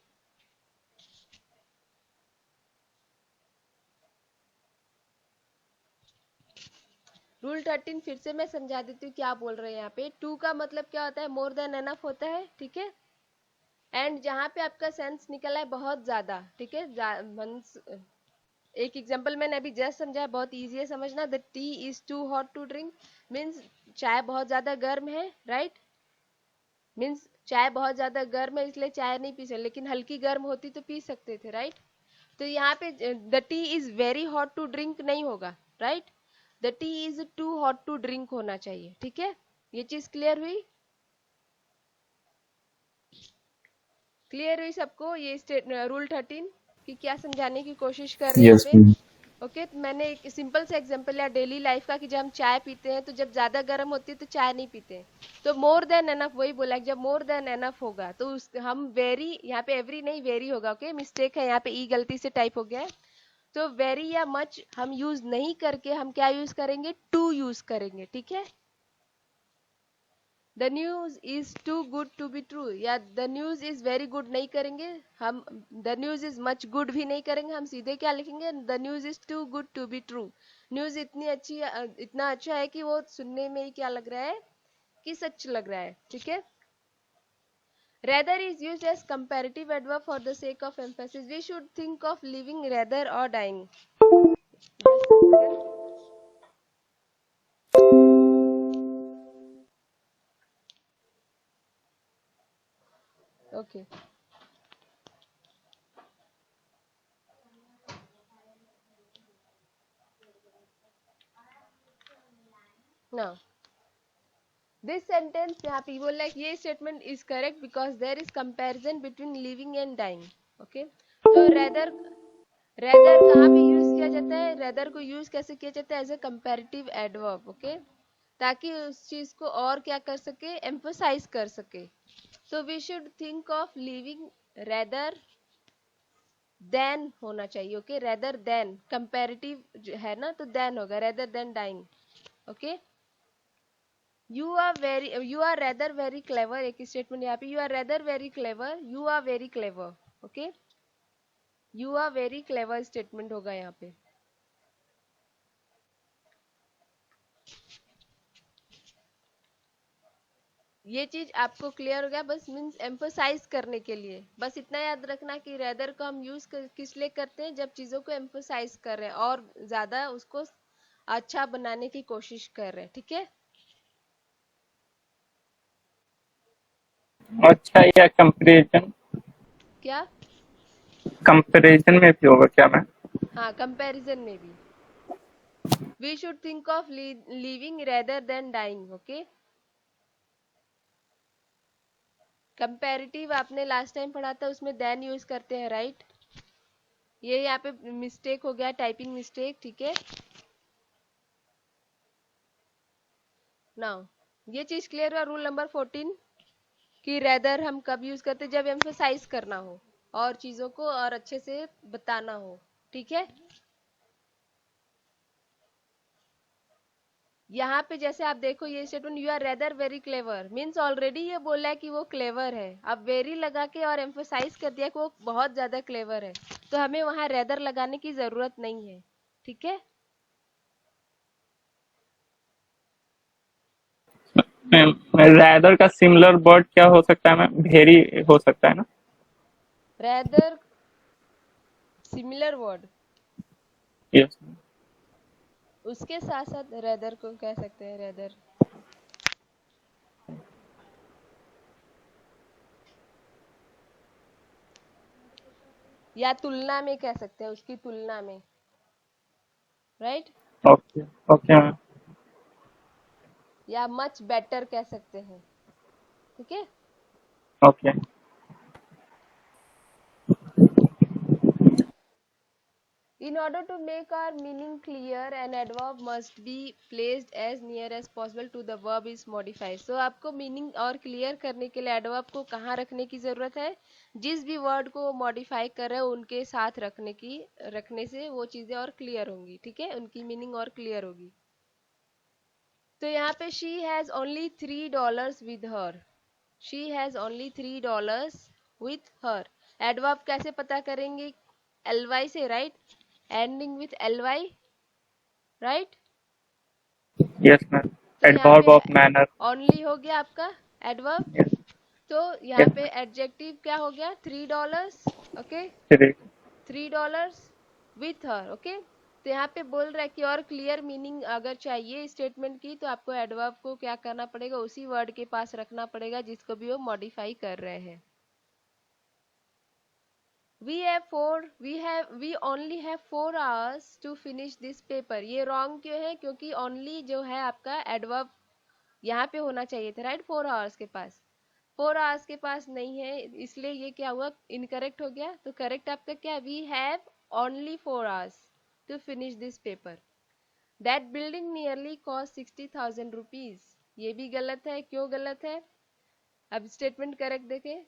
Speaker 1: रूल 13 फिर से मैं समझा देती हूँ क्या बोल रहे हैं यहाँ पे। टू का मतलब क्या होता है, मोर देन एनफ होता है, ठीक है। एंड जहाँ पे आपका सेंस निकला है बहुत ज्यादा, ठीक है, एक एग्जांपल मैंने अभी जस्ट समझाया, बहुत इजी है समझना। The tea is too hot to drink means चाय बहुत ज्यादा गर्म है, राइट, मीन्स चाय बहुत ज्यादा गर्म है इसलिए चाय नहीं पी सकते, लेकिन हल्की गर्म होती तो पी सकते थे, राइट। तो यहाँ पे the tea is very hot to drink नहीं होगा, right, the tea is too hot to drink होना चाहिए, ठीक है। ये चीज क्लियर हुई? क्लियर हुई सबको ये रूल 13 कि क्या समझाने की कोशिश कर रहे हैं यहाँ
Speaker 2: यस
Speaker 1: पे?
Speaker 2: मैम।
Speaker 1: ओके, तो मैंने एक सिंपल सा एग्जांपल लिया डेली लाइफ का कि जब हम चाय पीते हैं तो जब ज्यादा गर्म होती है तो चाय नहीं पीते हैं। तो मोर देन एनफ, वही बोला कि जब मोर देन एनफ होगा तो हम वेरी, यहाँ पे एवरी नहीं वेरी होगा। ओके, मिस्टेक है यहाँ पे, ई गलती से टाइप हो गया है। तो वेरी या मच हम यूज नहीं करके हम क्या यूज करेंगे, टू यूज करेंगे, ठीक है। The news is too good to be true, या the news is very good नहीं करेंगे हम, the news is much good भी नहीं करेंगे, हम सीधे क्या लिखेंगे, the news is too good to be true. News इतनी अच्छी, इतना अच्छा है कि वो सुनने में ही क्या लग रहा है कि सच लग रहा है, ठीक है। rather is used as comparative adverb for the sake of emphasis. We should think of living rather or dying. Okay. Now, this sentence यहाँ पे बोल रहा है कि ये statement is correct because there is comparison between living and dying. Okay. तो rather कहाँ पे यूज किया जाता है, rather को यूज कैसे किया जाता है, as a comparative adverb, okay, ताकि उस चीज को और क्या कर सके, एम्फोसाइज कर सके। तो we should think of living rather than होना चाहिए, ओके, रेदर देन, कंपैरेटिव है ना तो देन होगा, rather than dying, okay. You are rather very clever, एक स्टेटमेंट यहाँ पे, you are rather very clever, you are very clever, okay, you are very clever statement होगा यहाँ पे। ये चीज आपको क्लियर हो गया, बस मीन्स एम्फोसाइज करने के लिए, बस इतना याद रखना कि रेदर को हम यूज किस लिए करते हैं, जब चीजों को एम्फोसाइज कर रहे हैं और ज्यादा उसको अच्छा बनाने की कोशिश कर रहे हैं, ठीक है।
Speaker 5: अच्छा, या कंपैरिजन,
Speaker 1: क्या?
Speaker 5: कंपैरिजन में भी होगा क्या मैम?
Speaker 1: हाँ, कंपैरिजन में भी we should think of living rather than dying, okay. Comparative आपने लास्ट टाइम पढ़ा था, उसमें देन यूज करते हैं, राइट। ये यहाँ पे मिस्टेक हो गया, टाइपिंग मिस्टेक, ठीक है। नाउ ये चीज क्लियर हुआ, रूल नंबर 14 कि रेदर हम कब यूज करते हैं, जब एम्फसाइज करना हो और चीजों को और अच्छे से बताना हो, ठीक है। यहाँ पे जैसे आप देखो ये statement, you are rather very clever, means already ये बोला है कि वो क्लेवर है। अब वेरी लगा के और एम्फोसाइज कर दिया कि वो बहुत ज्यादा क्लेवर है, तो हमें वहां रेदर लगाने की जरूरत नहीं है। ठीक है,
Speaker 5: मैम रैदर का सिमिलर वर्ड क्या हो सकता है मैम? वेरी हो सकता है ना?
Speaker 1: Rather similar word,
Speaker 5: yes.
Speaker 1: उसके साथ साथ रेदर को कह सकते हैं, रेदर। या तुलना में कह सकते हैं, उसकी तुलना में, राइट।
Speaker 5: Okay okay ma'am.
Speaker 1: या मच बेटर कह सकते हैं। ठीक है,
Speaker 5: okay.
Speaker 1: in order to make our meaning clear, an adverb must be placed as near as possible to the verb is modified. So आपको मीनिंग और क्लियर करने के लिए एडवर्ब को कहाँ रखने की जरूरत है? जिस भी वर्ड को मॉडिफाई कर रहे हो उनके साथ रखने से वो चीजें और क्लियर होंगी। ठीक है, उनकी मीनिंग और क्लियर होगी। तो यहाँ पे she has only $3 with her, she has only $3 with her। Adverb कैसे पता करेंगे? ly से, right, ending with ly, right.
Speaker 5: Yes ma'am.
Speaker 1: तो यहाँ
Speaker 5: एडवर्ब
Speaker 1: पे
Speaker 5: ऑफ मैनर।
Speaker 1: ओनली हो गया आपका एडवर्ब।
Speaker 5: यस
Speaker 1: तो यहाँ
Speaker 5: यस।
Speaker 1: पे एडजेक्टिव क्या हो गया? $3, okay,
Speaker 5: three.
Speaker 1: $3 with her. Okay, तो यहाँ पे बोल रहा है कि और क्लियर मीनिंग अगर चाहिए स्टेटमेंट की, तो आपको एडवर्ब को क्या करना पड़ेगा? उसी वर्ड के पास रखना पड़ेगा जिसको भी वो मॉडिफाई कर रहे हैं। we only have 4 hours to finish this paper। ये रॉन्ग क्यों है? क्योंकि only जो है आपका एडवर्ब यहाँ पे होना चाहिए था, राइट। 4 hours के पास, 4 hours के पास नहीं है, इसलिए ये क्या हुआ? इनकरेक्ट हो गया। तो करेक्ट आपका क्या है? we have only 4 hours to finish this paper। that building nearly cost 60,000 rupees। ये भी गलत है। क्यों गलत है? अब स्टेटमेंट करेक्ट देखें।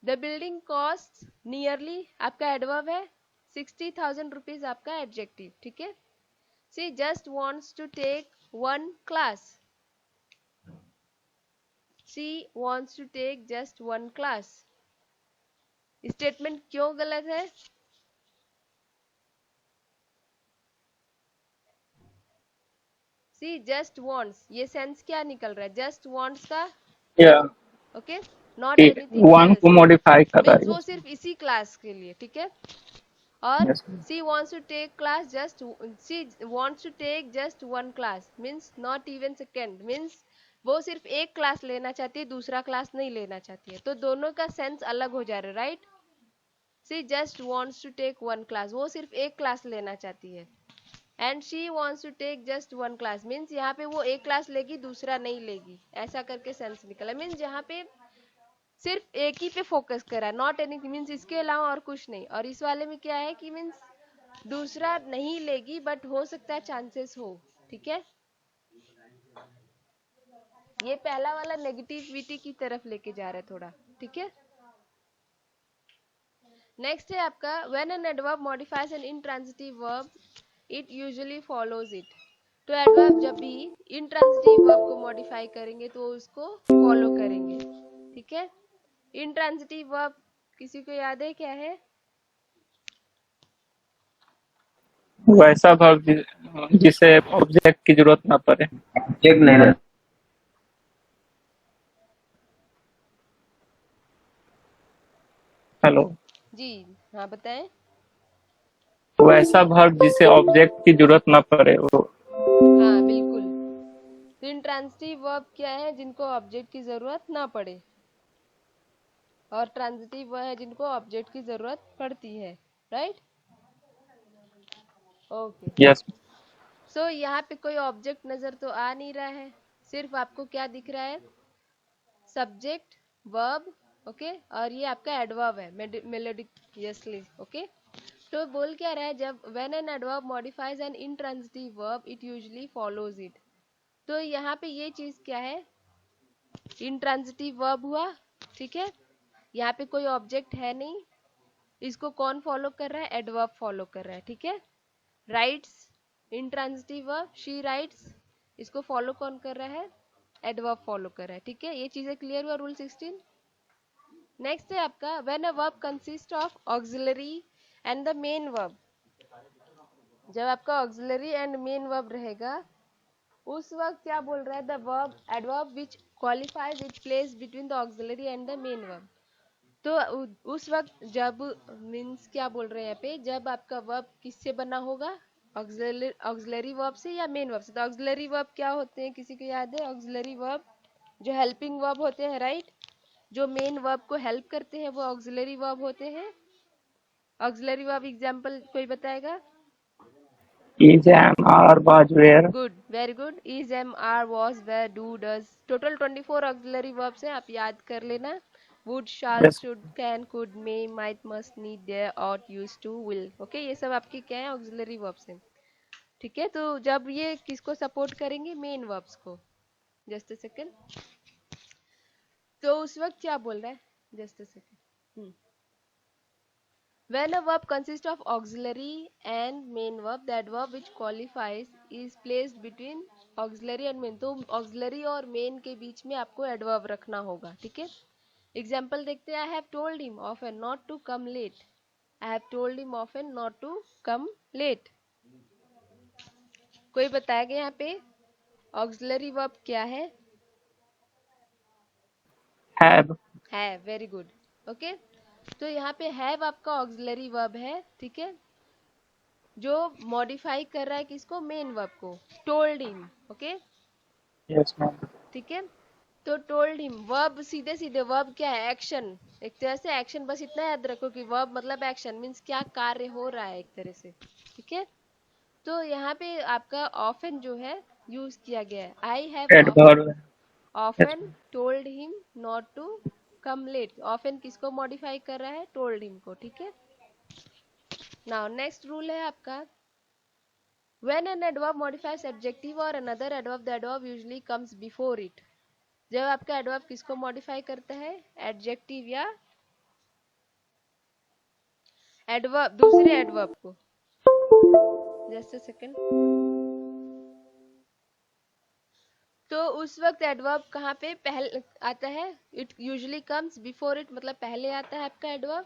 Speaker 1: द बिल्डिंग कॉस्ट नियरली आपका एडवर्ब है, 60,000 रुपीज आपका एडजेक्टिव। ठीक है, she just wants to take 1 class, she wants to take just 1 class. Statement क्यों गलत है? सी जस्ट वॉन्ट्स, ये सेंस क्या निकल रहा है? जस्ट वॉन्ट्स का,
Speaker 5: या
Speaker 1: ओके, नॉट एनीथिंग
Speaker 5: वन को
Speaker 1: एल्स,
Speaker 5: मॉडिफाई कर रहा
Speaker 1: मीन्स वो
Speaker 5: है।
Speaker 1: सिर्फ इसी क्लास के लिए। ठीक है, और
Speaker 5: yes
Speaker 1: she wants to take class just she wants to take just 1 class means not even second, means वो सिर्फ एक क्लास लेना चाहती है, दूसरा क्लास नहीं लेना चाहती है। तो दोनों का सेंस अलग हो जा रहा है, right. she just wants to take 1 class, वो सिर्फ एक क्लास लेना चाहती है। and she wants to take just 1 class means यहाँ पे वो एक क्लास लेगी, दूसरा नहीं लेगी, ऐसा करके सेंस निकला। मीन्स यहाँ पे सिर्फ एक ही पे फोकस करा, नॉट एनीथिंग, मीन्स इसके अलावा और कुछ नहीं। और इस वाले में क्या है कि मीन्स दूसरा नहीं लेगी, बट हो सकता है चांसेस हो। ठीक है, ये पहला वाला नेगेटिविटी की तरफ लेके जा रहा है थोड़ा। ठीक है, नेक्स्ट है आपका when an adverb modifies an intransitive verb it usually follows it. तो एडवर्ब जब भी इंट्रांजिटिव वर्ब को मॉडिफाई करेंगे तो उसको फॉलो करेंगे। ठीक है, इंट्रांजिटिव वर्ब किसी को याद है क्या है?
Speaker 5: वैसा वर्ब जिसे ऑब्जेक्ट की जरूरत ना पड़े।
Speaker 7: एक नहीं।
Speaker 5: हेलो।
Speaker 1: जी हाँ, बताएं।
Speaker 5: वैसा वर्ब जिसे ऑब्जेक्ट की जरूरत ना पड़े वो।
Speaker 1: हाँ बिल्कुल, तो इंट्रांजिटिव वर्ब क्या है? जिनको ऑब्जेक्ट की जरूरत ना पड़े, और ट्रांजिटिव वह है जिनको ऑब्जेक्ट की जरूरत पड़ती है, राइट। Okay,
Speaker 5: yes.
Speaker 1: सो यहाँ पे कोई ऑब्जेक्ट नजर तो आ नहीं रहा है, सिर्फ आपको क्या दिख रहा है? सब्जेक्ट, वर्ब, ओके, और ये आपका एडवर्ब है मेलोडियसली। ओके, तो बोल क्या रहा है? जब when an adverb modifies an intransitive verb it usually follows it. तो यहाँ पे ये चीज क्या है? इंट्रांजिटिव वर्ब हुआ। ठीक है, यहाँ पे कोई ऑब्जेक्ट है नहीं, इसको कौन फॉलो कर रहा है? एडवर्ब फॉलो कर रहा है। ठीक है, rights intransitive verb, she writes, इसको फॉलो कौन कर रहा है? एडवर्ब फॉलो कर रहा है, ठीक है। ये चीजें क्लियर हुआ रूल 16। नेक्स्ट है आपका when a verb consist of auxiliary and the main verb. जब आपका ऑक्सिलरी एंड मेन वर्ब रहेगा उस वक्त क्या बोल रहा है? The verb adverb which qualifies it place between the auxiliary and the main verb. तो उस वक्त जब मीन्स क्या बोल रहे हैं यहाँ पे, जब आपका वर्ब किससे बना होगा? ऑक्सिलरी वर्ब से या मेन वर्ब से। तो ऑक्सिलरी वर्ब क्या होते हैं, किसी को याद है? ऑक्सिलरी वर्ब जो हेल्पिंग वर्ब होते हैं, राइट। जो मेन वर्ब को हेल्प करते हैं वो ऑक्सिलरी वर्ब होते हैं। ऑक्सिलरी वर्ब एग्जांपल कोई बताएगा?
Speaker 5: is, am, are, was, were.
Speaker 1: Good, very good. Is, am, are, was, were, do, does. Total 24 auxiliary verbs हैं, आप याद कर लेना। Would, shall,
Speaker 5: Yes.
Speaker 1: Should, can, could, may, might, must, need, dare, ought, use to, will. Okay, ये सब आपके क्या है? ऑक्सिलरी वर्ब्स हैं, ठीक है। तो जब ये किसको सपोर्ट करेंगे? मेन वर्ब्स को। Just a second. तो उस वक्त क्या बोल रहा है? Just a second. When a verb consists of auxiliary and main verb, the adverb which qualifies is placed between auxiliary and main। तो auxiliary और main के बीच में आपको adverb रखना होगा, ठीक है। एग्जाम्पल देखते हैं। I have told him often not to come late। I have told him often not to come late। कोई बताएगा यहाँ पे auxiliary verb क्या है?
Speaker 5: Have.
Speaker 1: है, वेरी गुड। ओके, तो यहाँ पे हैव आपका ऑक्सिलरी वर्ब है, ठीक है, जो मॉडिफाई कर रहा है किसको? मेन वर्ब को। Told him, okay,
Speaker 5: Yes, ma'am.
Speaker 1: ठीक है। तो टोल्ड हिम वर्ब सीधे सीधे वर्ब क्या है? एक्शन। एक तरह से एक्शन, बस इतना याद रखो कि वर्ब मतलब एक्शन, मीन्स क्या कार्य हो रहा है एक तरह से, ठीक है। तो यहाँ पे आपका ऑफन जो है यूज किया गया है। I have
Speaker 5: Adverb. Yes,
Speaker 1: often
Speaker 5: ma'am.
Speaker 1: Told him not to come late. Often किसको मॉडिफाई कर रहा है? टोल्ड हिम को, ठीक है। नाउ नेक्स्ट रूल है आपका when an adverb modifies adjective or another adverb, the adverb usually comes before it। जब आपका adverb किसको मॉडिफाई करता है? एडजेक्टिव या एडवर्ब, दूसरे एडवर्ब को। Just a second. तो उस वक्त एडवर्ब कहाँ पे पहले आता है? It usually comes before it, मतलब पहले आता है आपका एडवर्ब।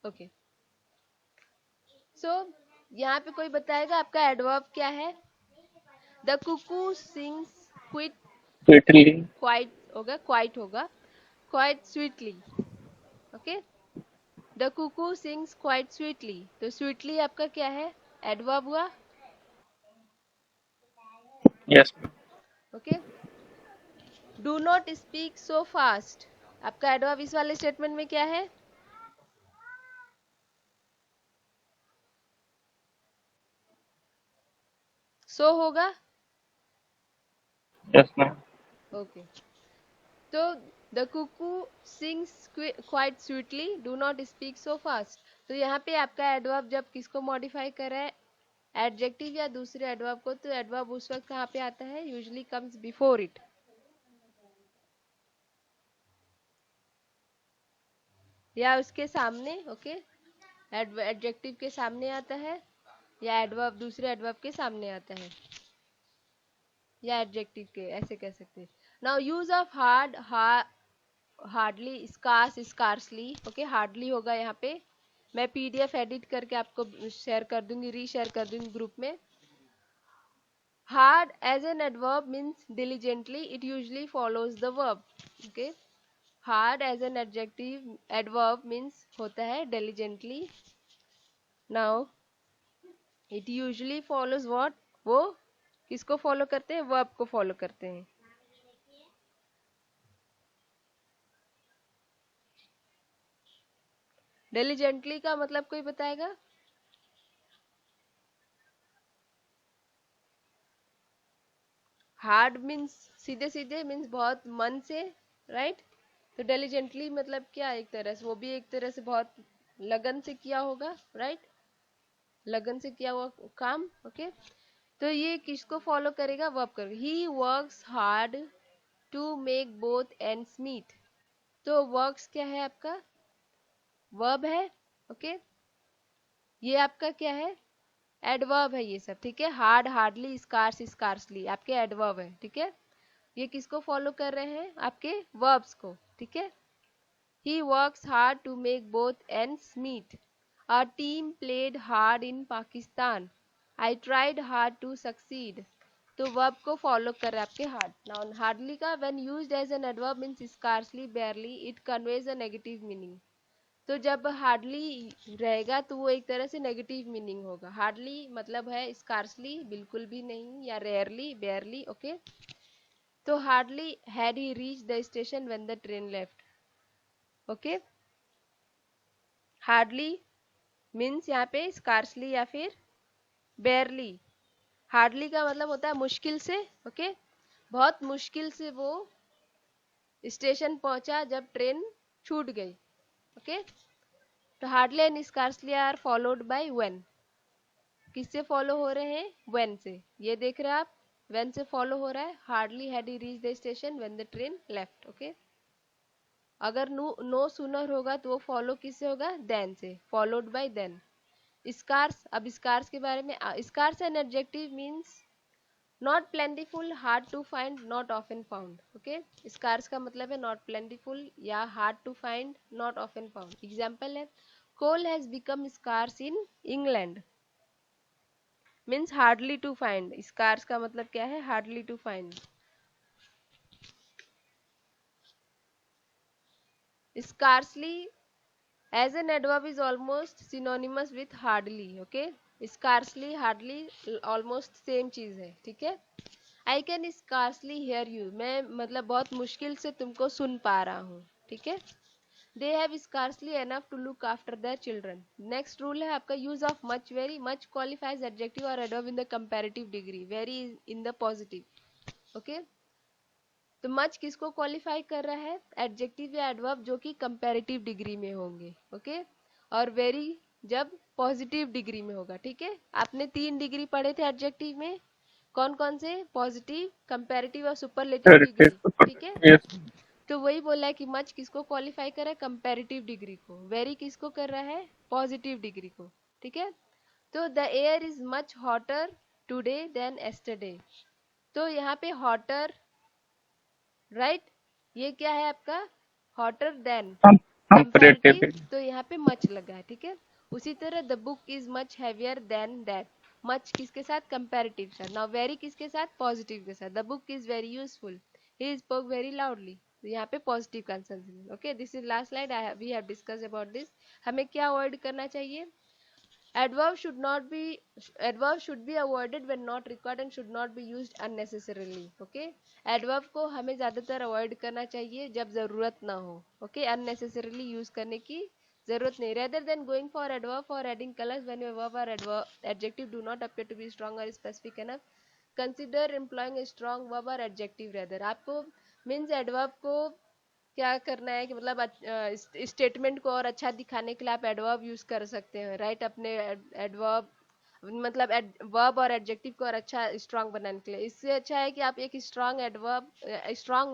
Speaker 1: ओके, सो यहाँ पे कोई बताएगा आपका एडवर्ब क्या है? The Kuku sings quit,
Speaker 5: Sweetly.
Speaker 1: Quite होगा, क्वाइट होगा, quite sweetly, okay. The Kuku sings quite sweetly. तो स्वीटली आपका क्या है? एडवर्ब हुआ,
Speaker 5: Yes, ma'am.
Speaker 1: Okay. Do not speak so fast, आपका एडवर्ब इस वाले स्टेटमेंट में क्या है? सो होगा,
Speaker 5: Yes, ma'am.
Speaker 1: ओके। तो the Kuku sings quite sweetly, do not speak so fast. तो यहाँ पे आपका एडवर्ब जब किसको मॉडिफाई कर रहा है? एडजेक्टिव या दूसरे एडवर्ब को। तो एडवर्ब उस वक्त कहाँ पे आता है? यूजुअली कम्स बिफोर इट, या उसके सामने, ओके। एडजेक्टिव के सामने आता है या एडवर्ब दूसरे एडवर्ब के सामने आता है, या एडजेक्टिव के, ऐसे कह सकते हैं। Now use of hard, hardly, scarce, scarcely, okay. Hardly होगा यहाँ पे। मैं पीडीएफ एडिट करके आपको शेयर कर दूंगी, रीशेयर कर दूंगी ग्रुप में। Hard as an adverb means diligently, it usually follows the verb, okay। Hard as an adjective adverb means होता है diligently। Now it usually follows what, वो किसको फॉलो करते हैं? वर्ब को फॉलो करते हैं। diligently का मतलब कोई बताएगा? हार्ड मीन्स सीधे सीधे, मीन्स बहुत मन से, राइट। तो diligently मतलब क्या? एक तरह से, वो भी एक तरह से बहुत लगन से किया होगा, राइट, लगन से किया हुआ काम, ओके। तो ये किसको फॉलो करेगा? वर्ब करेगा। He works hard to make both ends meet. तो वर्क्स क्या है आपका? वर्ब है, ओके। ये आपका क्या है, एडवर्ब है ये सब, ठीक है। हार्ड, हार्डली, स्कार्स, स्कार्सली आपके एडवर्ब है, ठीक है। ये किसको फॉलो कर रहे हैं, आपके वर्ब्स को, ठीक है। He works hard to make both ends meet. Our team played hard in Pakistan. I tried hard to succeed. तो वर्ब को फॉलो कर रहे हैं आपके हार्ड। नाउ हार्डली का when used as an adverb means scarcely, barely, it conveys a negative meaning. तो जब hardly रहेगा तो वो एक तरह से नेगेटिव मीनिंग होगा। हार्डली मतलब है स्कार्सली, बिल्कुल भी नहीं, या रेयरली, बेयरली, ओके। तो hardly had he reach the station when the train left, okay. Hardly means यहाँ पे स्कार्सली या फिर बेयरली। हार्डली का मतलब होता है मुश्किल से, ओके। बहुत मुश्किल से वो स्टेशन पहुंचा जब ट्रेन छूट गई, ओके। तो hardly and scarcely are followed by when. किससे फॉलो हो रहे हैं, व्हेन से। ये देख रहे हैं आप, व्हेन से फॉलो हो रहा है। Hardly had he reach the station when the train left, okay. अगर नो सूनर होगा तो वो फॉलो किससे होगा, देन से, फॉलोड बाय देन। स्कार्स, अब स्कार्स के बारे में, scarce an adjective means not plentiful, hard to find, not often found, okay. Scarce का मतलब है नॉट प्लेंटीफुल या hard to find, not often found. Example है, coal has become scarce in England, means hardly to find. Scarce का मतलब क्या है, hardly to find. Scarcely as an adverb is almost synonymous with hardly, okay। scarcely, hardly almost same चीज है, ठीक है। I can scarcely hear you, मैं मतलब बहुत मुश्किल से तुमको सुन पा रहा हूँ, ठीक है। They have scarcely enough to look after their children. Next rule है आपका use of much, very। much qualifies adjective or adverb in the comparative degree, very in the positive, okay। तो मच किसको क्वालिफाई कर रहा है, adjective या adverb जो कि कंपैरेटिव डिग्री में होंगे, ओके। और वेरी जब पॉजिटिव डिग्री में होगा, ठीक है। आपने 3 डिग्री पढ़े थे एडजेक्टिव में, कौन कौन से, पॉजिटिव, कंपैरेटिव और सुपरलेटिव डिग्री, ठीक है।
Speaker 5: Yes.
Speaker 1: तो वही बोला है कि मच किसको क्वालिफाई कर रहा है, कंपैरेटिव डिग्री को। वेरी किसको कर रहा है, पॉजिटिव डिग्री को, ठीक है। तो the air is much hotter today than yesterday. तो यहाँ पे हॉटर, राइट ये क्या है आपका, हॉटर देन,
Speaker 5: Comparative.
Speaker 1: कंपैरेटिव, तो यहाँ पे मच लगा है, ठीक है। उसी तरह the book is much heavier than that, much किसके साथ, कंपैरेटिव के साथ। नाउ वेरी किसके साथ, पॉजिटिव के साथ। The book is very useful, he spoke very loudly, यहाँ पे पॉजिटिव कंसेंस, okay. This is last slide, we have discussed about this. हमें क्या अवॉइड करना चाहिए, adverb should be avoided when not required and should not be used unnecessarily, okay। adverb को हमें ज्यादातर अवॉइड करना चाहिए जब जरूरत ना हो, okay। unnecessarily यूज करने की जरूरत नहीं। rather than going for adverb or adding colors when your verb or adjective do not appear to be strong or specific enough, consider employing a strong verb or adjective rather। आपको means adverb को क्या करना है कि मतलब statement को और अच्छा दिखाने के लिए आप एडवर्ब यूज कर सकते हैं, राइट। अपने एडवर्ब मतलब वर्ब और एडजेक्टिव को और अच्छा स्ट्रांग बनाने के लिए। इससे अच्छा है कि आप एक स्ट्रांग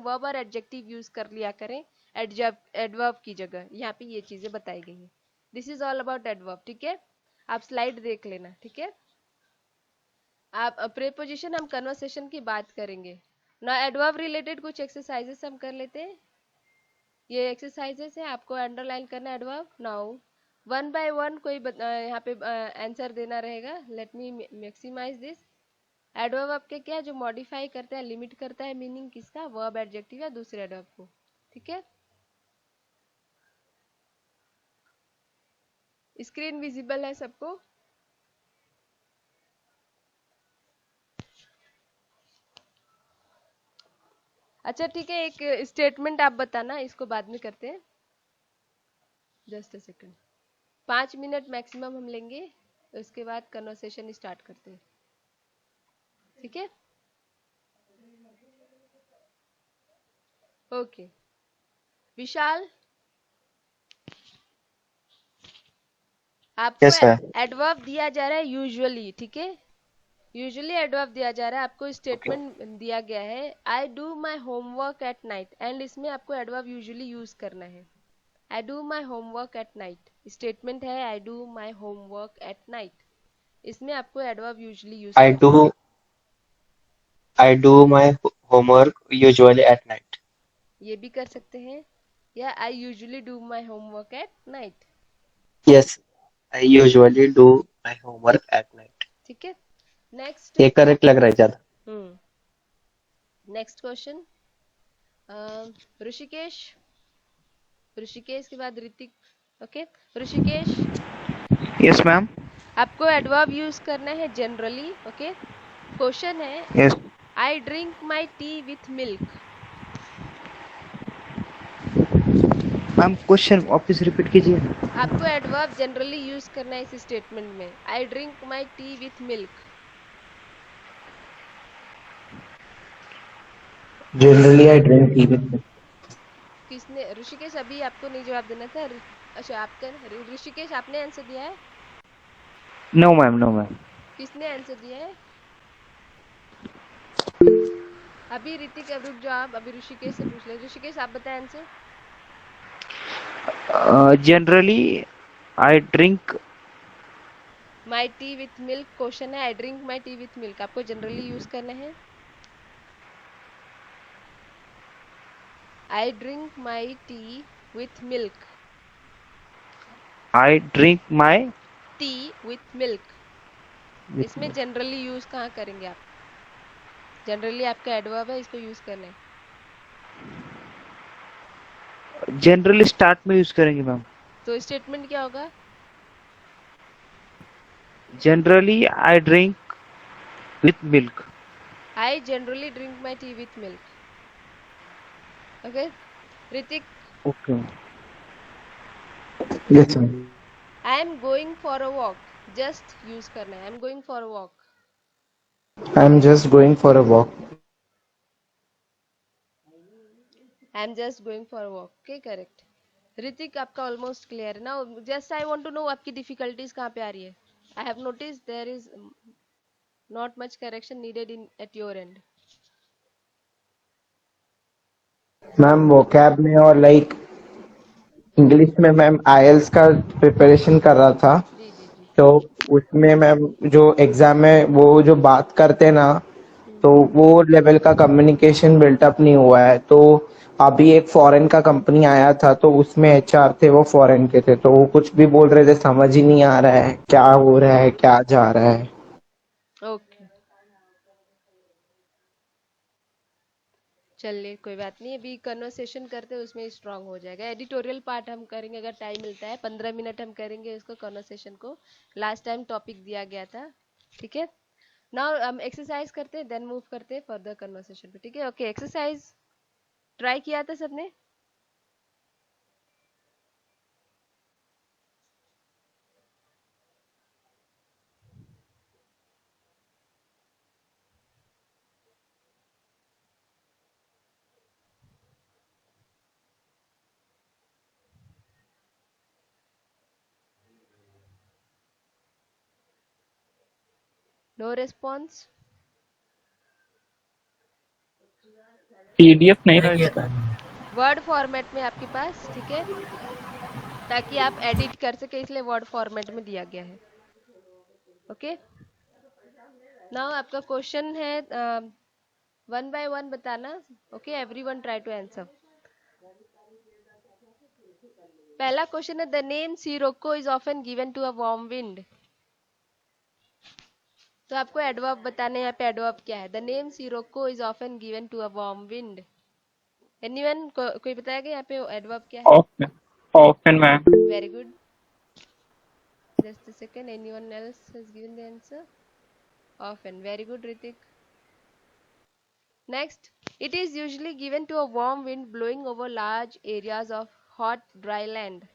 Speaker 1: वर्ब और एडजेक्टिव यूज कर लिया करें एडवर्ब की जगह। यहाँ पे ये चीजें बताई गई हैं। This is all about adverb, ठीक है। आप स्लाइड देख लेना, ठीक है। आप प्रीपोजिशन हम कन्वर्सेशन की बात करेंगे ना। एडवर्ब रिलेटेड कुछ एक्सरसाइजेस हम कर लेते हैं। ये एक्सरसाइजेस है, आपको अंडरलाइन करना adverb. Now one by one कोई यहाँ पे आंसर देना रहेगा। Let me maximize this. Adverb आपके क्या है, जो मॉडिफाई करता है, लिमिट करता है मीनिंग किसका, वर्ब, एडजेक्टिव या दूसरे एडवर्ब को, ठीक है। स्क्रीन विजिबल है सबको, अच्छा ठीक है। एक स्टेटमेंट आप बताना, इसको बाद में करते हैं, just a second. 5 minute maximum हम लेंगे, उसके बाद कन्वर्सेशन स्टार्ट करते हैं, ठीक है। ओके विशाल, आपको
Speaker 7: Yes, sir.
Speaker 1: एडवर्ब दिया जा रहा है यूजुअली, ठीक है। यूजुअली एडवर्ब दिया जा रहा है, आपको स्टेटमेंट दिया गया है, I do my homework at night, and इसमें आपको एडवर्ब यूजुअली यूज करना है। I do my homework at night, statement है I do my homework at night, इसमें आपको एडवर्ब यूजुअली यूज
Speaker 7: I
Speaker 1: करना है।
Speaker 7: do I do my homework usually at night.
Speaker 1: ये भी कर सकते हैं, या I usually do my homework at night.
Speaker 7: Yes, I usually do my homework at night.
Speaker 1: ठीक है, नेक्स्ट।
Speaker 7: ये करेक्ट लग रहा है ज्यादा।
Speaker 1: नेक्स्ट क्वेश्चन, ऋषिकेश, ऋषिकेश के बाद Hrithik. Okay Rishikesh,
Speaker 10: yes ma'am.
Speaker 1: आपको एडवर्ब यूज करना है जनरली। ओके, क्वेश्चन है
Speaker 10: yes
Speaker 1: I drink my tea with milk.
Speaker 10: Ma'am, question वापस रिपीट कीजिए।
Speaker 1: आपको एडवर्ब जनरली यूज करना है इस स्टेटमेंट में, आई drink my tea with milk.
Speaker 7: Generally, I drink tea with milk.
Speaker 1: किसने, ऋषिकेश अभी आपको नहीं जवाब देना था। अच्छा आपका, ऋषिकेश आपने आंसर दिया है?
Speaker 10: No ma'am, no ma'am.
Speaker 1: किसने आंसर दिया है? अभी ऋतिक, अब रुक जाओ, आप अभी ऋषिकेश से पूछ ले। ऋषिकेश आप बताएं answer.
Speaker 10: Generally I drink.
Speaker 1: My tea with milk, question है I drink my tea with milk, आपको जनरली यूज करना है I drink my tea with milk.
Speaker 10: I drink my
Speaker 1: tea with milk, इसमें जनरली यूज कहाँ करेंगे आप? Generally आपका adverb है, इसको यूज करना है।
Speaker 10: जनरली स्टार्ट में यूज करेंगे मैम।
Speaker 1: तो स्टेटमेंट क्या होगा?
Speaker 10: Generally I drink with milk.
Speaker 1: I generally drink my tea with milk. Okay Hrithik,
Speaker 10: okay.
Speaker 7: Yes, ma'am.
Speaker 1: I am going for a walk, just use करना है, I am going for a walk.
Speaker 7: I'm just going for a walk.
Speaker 1: I am just going for a walk. Okay correct. Hrithik आपका almost clear है ना। Just I want to know आपकी difficulties कहाँ पे आ रही है। I have notice there is not much correction needed in at your end.
Speaker 7: Ma'am vocab में और लाइक इंग्लिश में मैम आईएल्स का प्रिपरेशन कर रहा था,
Speaker 1: जी जी जी।
Speaker 7: तो उसमें मैम जो एग्जाम में वो जो बात करते ना, तो वो लेवल का कम्युनिकेशन बिल्टअप नहीं हुआ है। तो अभी एक फॉरेन का कंपनी आया था, तो उसमें एचआर थे, वो फॉरेन के थे, तो वो कुछ भी बोल रहे थे, समझ ही नहीं आ रहा है क्या हो रहा है क्या जा रहा है।
Speaker 1: ओके चलिए कोई बात नहीं, अभी कन्वर्सेशन करते हैं उसमें स्ट्रांग हो जाएगा। एडिटोरियल पार्ट हम करेंगे अगर टाइम मिलता है, 15 मिनट हम करेंगे इसको कन्वर्सेशन को। लास्ट टाइम टॉपिक दिया गया था, ठीक है। नाउ हम एक्सरसाइज करते हैं, देन मूव करते हैं फर्दर कन्वर्सेशन पे, ठीक है। ओके एक्सरसाइज ट्राई किया था सबने? No response.
Speaker 5: पीडीएफ नहीं रहेगा।
Speaker 1: वर्ड फॉर्मेट में आपके पास, ठीक है, ताकि आप एडिट कर सके, इसलिए वर्ड फॉर्मेट में दिया गया है। ओके नाउ आपका क्वेश्चन है, वन बाय वन बताना। Okay everyone try to answer. पहला क्वेश्चन है the name sirocco is often given to a warm wind. तो आपको एडवर्ब बताने, यहाँ पे एडवर्ब क्या है? The name sirocco is often given to a warm wind. Anyone कोई बताएगा यहाँ पे एडवर्ब क्या है?
Speaker 5: Often, often ma'am.
Speaker 1: Very good, just a second, anyone else has given the answer? Often, very good Hrithik. Next, it is usually given to a warm wind blowing over large areas of hot dry land.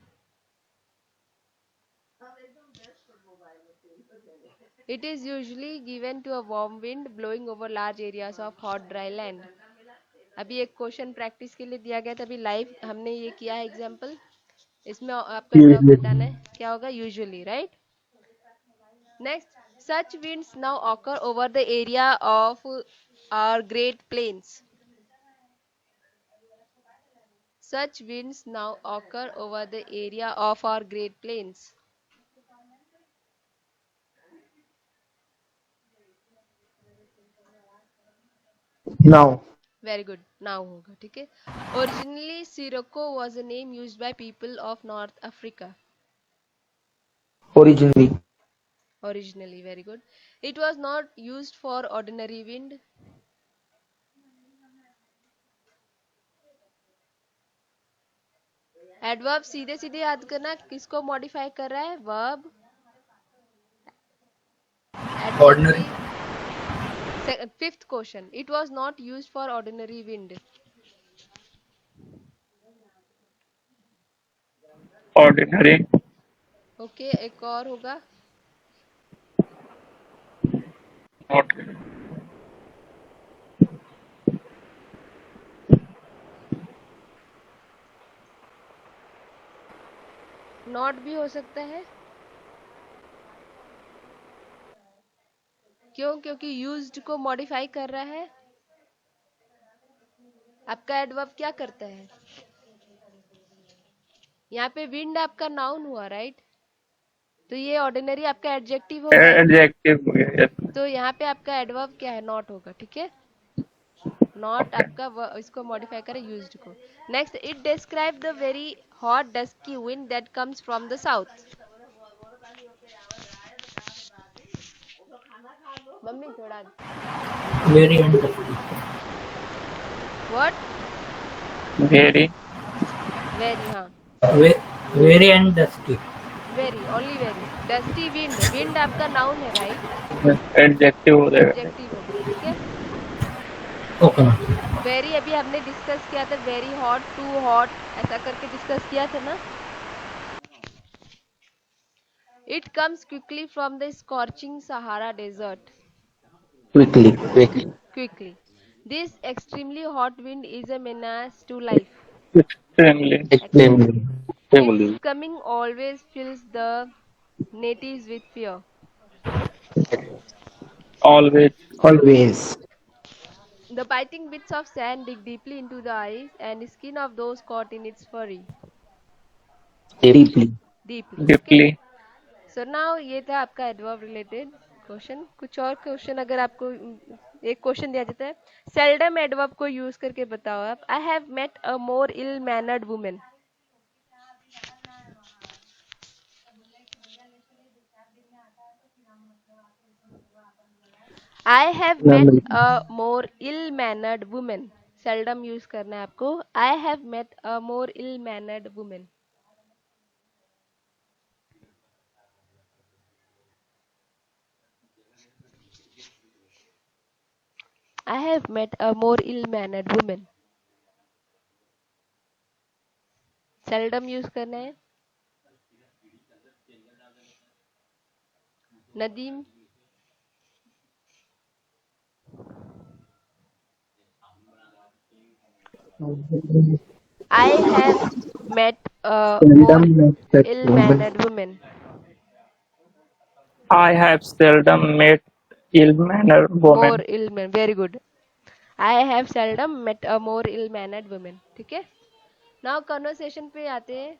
Speaker 1: It is usually given to a warm wind blowing over large areas of hot dry land. अभी एक question practice के लिए दिया गया था, अभी live हमने ये किया है एग्जाम्पल, इसमें आपको एडवर्ब बताना है क्या होगा? Usually, right. Next, such winds now occur over the area of our great plains. Such winds now occur over the area of our Great Plains.
Speaker 7: Now,
Speaker 1: Very good. Now होगा ठीक है. Originally, Sirocco was a name used by people of North Africa.
Speaker 7: originally,
Speaker 1: Originally, very good. It was not used for ordinary wind. Adverb सीधे सीधे याद करना किसको modify कर रहा है verb
Speaker 9: Ordinary.
Speaker 1: Fifth question it was not used for ordinary wind
Speaker 5: ordinary,
Speaker 1: okay एक और होगा
Speaker 5: not
Speaker 1: नॉट भी हो सकता है क्यों क्योंकि यूज्ड को मॉडिफाई कर रहा है आपका एडवर्ब क्या करता है यहाँ पे विंड आपका नाउन हुआ राइट तो ये ऑर्डिनरी आपका एडजेक्टिव हो गया
Speaker 5: adjective हो गया, yes.
Speaker 1: तो यहाँ पे आपका एडवर्ब क्या है नॉट होगा ठीक है नॉट
Speaker 5: Okay.
Speaker 1: आपका इसको मॉडिफाई करें यूज्ड को next it describe the very hot dusky wind that comes from the south mummy थोड़ा
Speaker 9: Very and
Speaker 1: what
Speaker 5: Very,
Speaker 1: very हाँ
Speaker 9: very and dusty.
Speaker 1: Very only very dusty wind wind आपका noun है right
Speaker 5: adjective हो जाएगा.
Speaker 1: Adjective हो गया ठीक है
Speaker 9: Okay, ma'am.
Speaker 1: वेरी अभी हमने डिस्कस किया था वेरी हॉट टू हॉट ऐसा करके डिस्कस किया था ना it comes quickly from the scorching Sahara desert
Speaker 7: quickly, quickly,
Speaker 1: quickly. This extremely hot wind is a menace to life.
Speaker 5: Extremely,
Speaker 7: extremely,
Speaker 1: Its coming always fills the natives with fear.
Speaker 5: always,
Speaker 7: always,
Speaker 1: The biting bits of sand dig deeply into the eyes and skin of those caught in its fury.
Speaker 7: deeply.
Speaker 1: Deeply.
Speaker 5: deeply.
Speaker 1: So now ये था आपका adverb related question कुछ और question अगर आपको एक question दिया जाता है सेल्डम एडवर्ब को यूज करके बताओ आप I have met a more ill mannered women I have met a more ill mannered women seldom use करना है आपको I have met a more ill mannered women I have met a more ill-mannered woman. Seldom use करना है. Nadeem. I have met a more ill-mannered woman.
Speaker 5: I have seldom met ill-mannered
Speaker 1: More
Speaker 5: women.
Speaker 1: ill-mannered. Very good. I have seldom met a more ill-mannered woman. ठीक है? Now conversation पे आते हैं.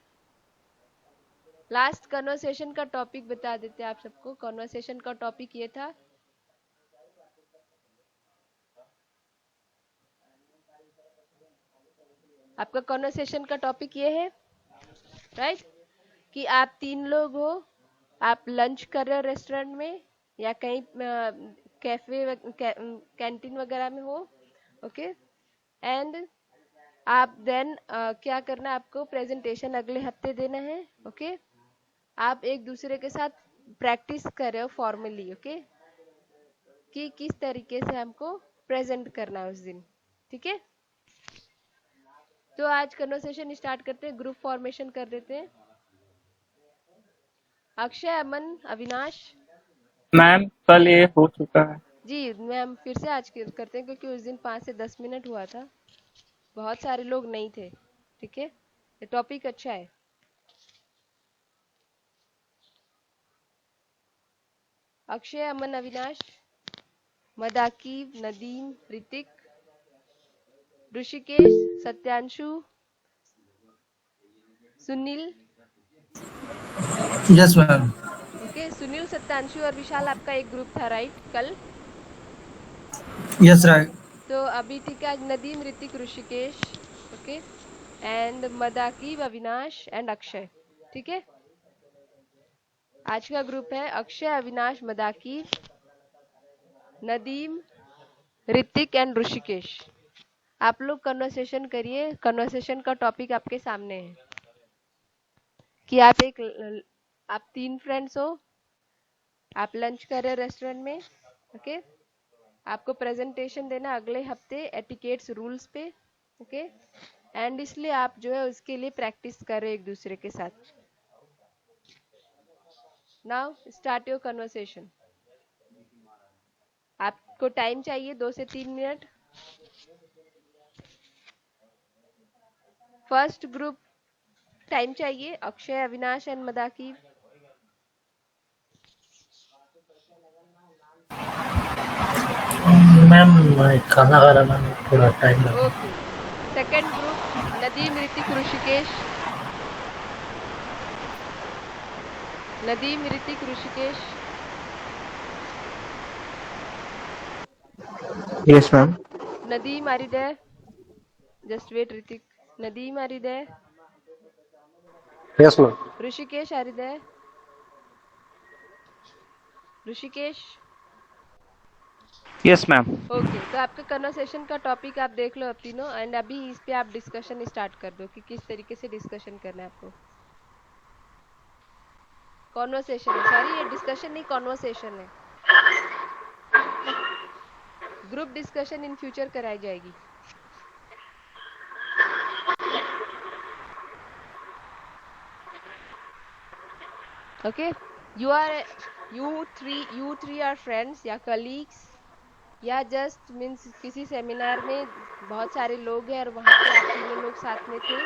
Speaker 1: Last conversation का topic बता देते हैं आप सबको कन्वर्सेशन का टॉपिक ये था आपका कन्वर्सेशन का टॉपिक ये है राइट कि आप 3 लोग हो आप लंच कर रहे हो रेस्टोरेंट में या कहीं कैफे कैंटीन वगैरह में हो ओके एंड आप देन क्या करना है आपको प्रेजेंटेशन अगले हफ्ते देना है ओके आप एक दूसरे के साथ प्रैक्टिस कर रहे हो फॉर्मली ओके कि किस तरीके से हमको प्रेजेंट करना है उस दिन ठीक है तो आज कन्वर्सेशन स्टार्ट करते हैं ग्रुप फॉर्मेशन कर देते हैं अक्षय अमन अविनाश
Speaker 5: मैम कल ये हो चुका है
Speaker 1: जी मैम फिर से आज करते हैं क्योंकि उस दिन 5 से 10 मिनट हुआ था बहुत सारे लोग नहीं थे ठीक है ये टॉपिक अच्छा है Akshay Aman Avinash Madakib Nadeem Hrithik Rishikesh Satyanshu Sunil,
Speaker 9: yes ma'am.
Speaker 1: Okay. Sunil, Satyanshu और विशाल आपका एक ग्रुप था, राइट, कल?
Speaker 9: Yes right.
Speaker 1: तो अभी ठीक है, Nadeem, Hrithik, Rishikesh, okay, and Madakib, Avinash and Akshay, ठीक है। आज का ग्रुप है अक्षय, अविनाश, मदाकिब, नदीम, ऋतिक एंड ऋषिकेश। आप लोग कन्वर्सेशन करिए। कन्वर्सेशन का टॉपिक आपके सामने है कि आप 3 फ्रेंड्स हो, आप लंच कर रहे हो रेस्टोरेंट में, ओके। आपको प्रेजेंटेशन देना अगले हफ्ते एटिकेट्स रूल्स पे, ओके। एंड इसलिए आप जो है उसके लिए प्रैक्टिस कर रहे हो एक दूसरे के साथ। Now start your conversation. आपको टाइम चाहिए 2 से 3 मिनट। फर्स्ट ग्रुप टाइम चाहिए अक्षय, अविनाश एंड मदाकिब।
Speaker 4: मैम मैं खाना खा रहा मैम, थोड़ा टाइम लगा।
Speaker 1: Okay. Second group Nadeem, Hrithik, Rishikesh. Nadeem, Hrithik, Rishikesh.
Speaker 7: Yes, ma'am.
Speaker 1: Nadeem, are you there? Just wait, Ritik. Nadeem, are you there?
Speaker 3: Yes, ma'am.
Speaker 1: Rishikesh, are you there? Rishikesh,
Speaker 10: Yes, ma'am.
Speaker 1: Okay. तो आपके conversation का टॉपिक आप देख लो अब तीनों, एंड अभी इस पे आप डिस्कशन स्टार्ट कर दो कि किस तरीके से डिस्कशन करना है आपको। कॉन्वर्सेशन है, सॉरी, ये डिस्कशन नहीं, कॉन्वर्सेशन है। ग्रुप डिस्कशन इन फ्यूचर कराई जाएगी। Okay, you three are friends या colleagues या जस्ट मीन्स किसी सेमिनार में बहुत सारे लोग हैं और वहाँ पे आप तीनों लोग साथ में थे,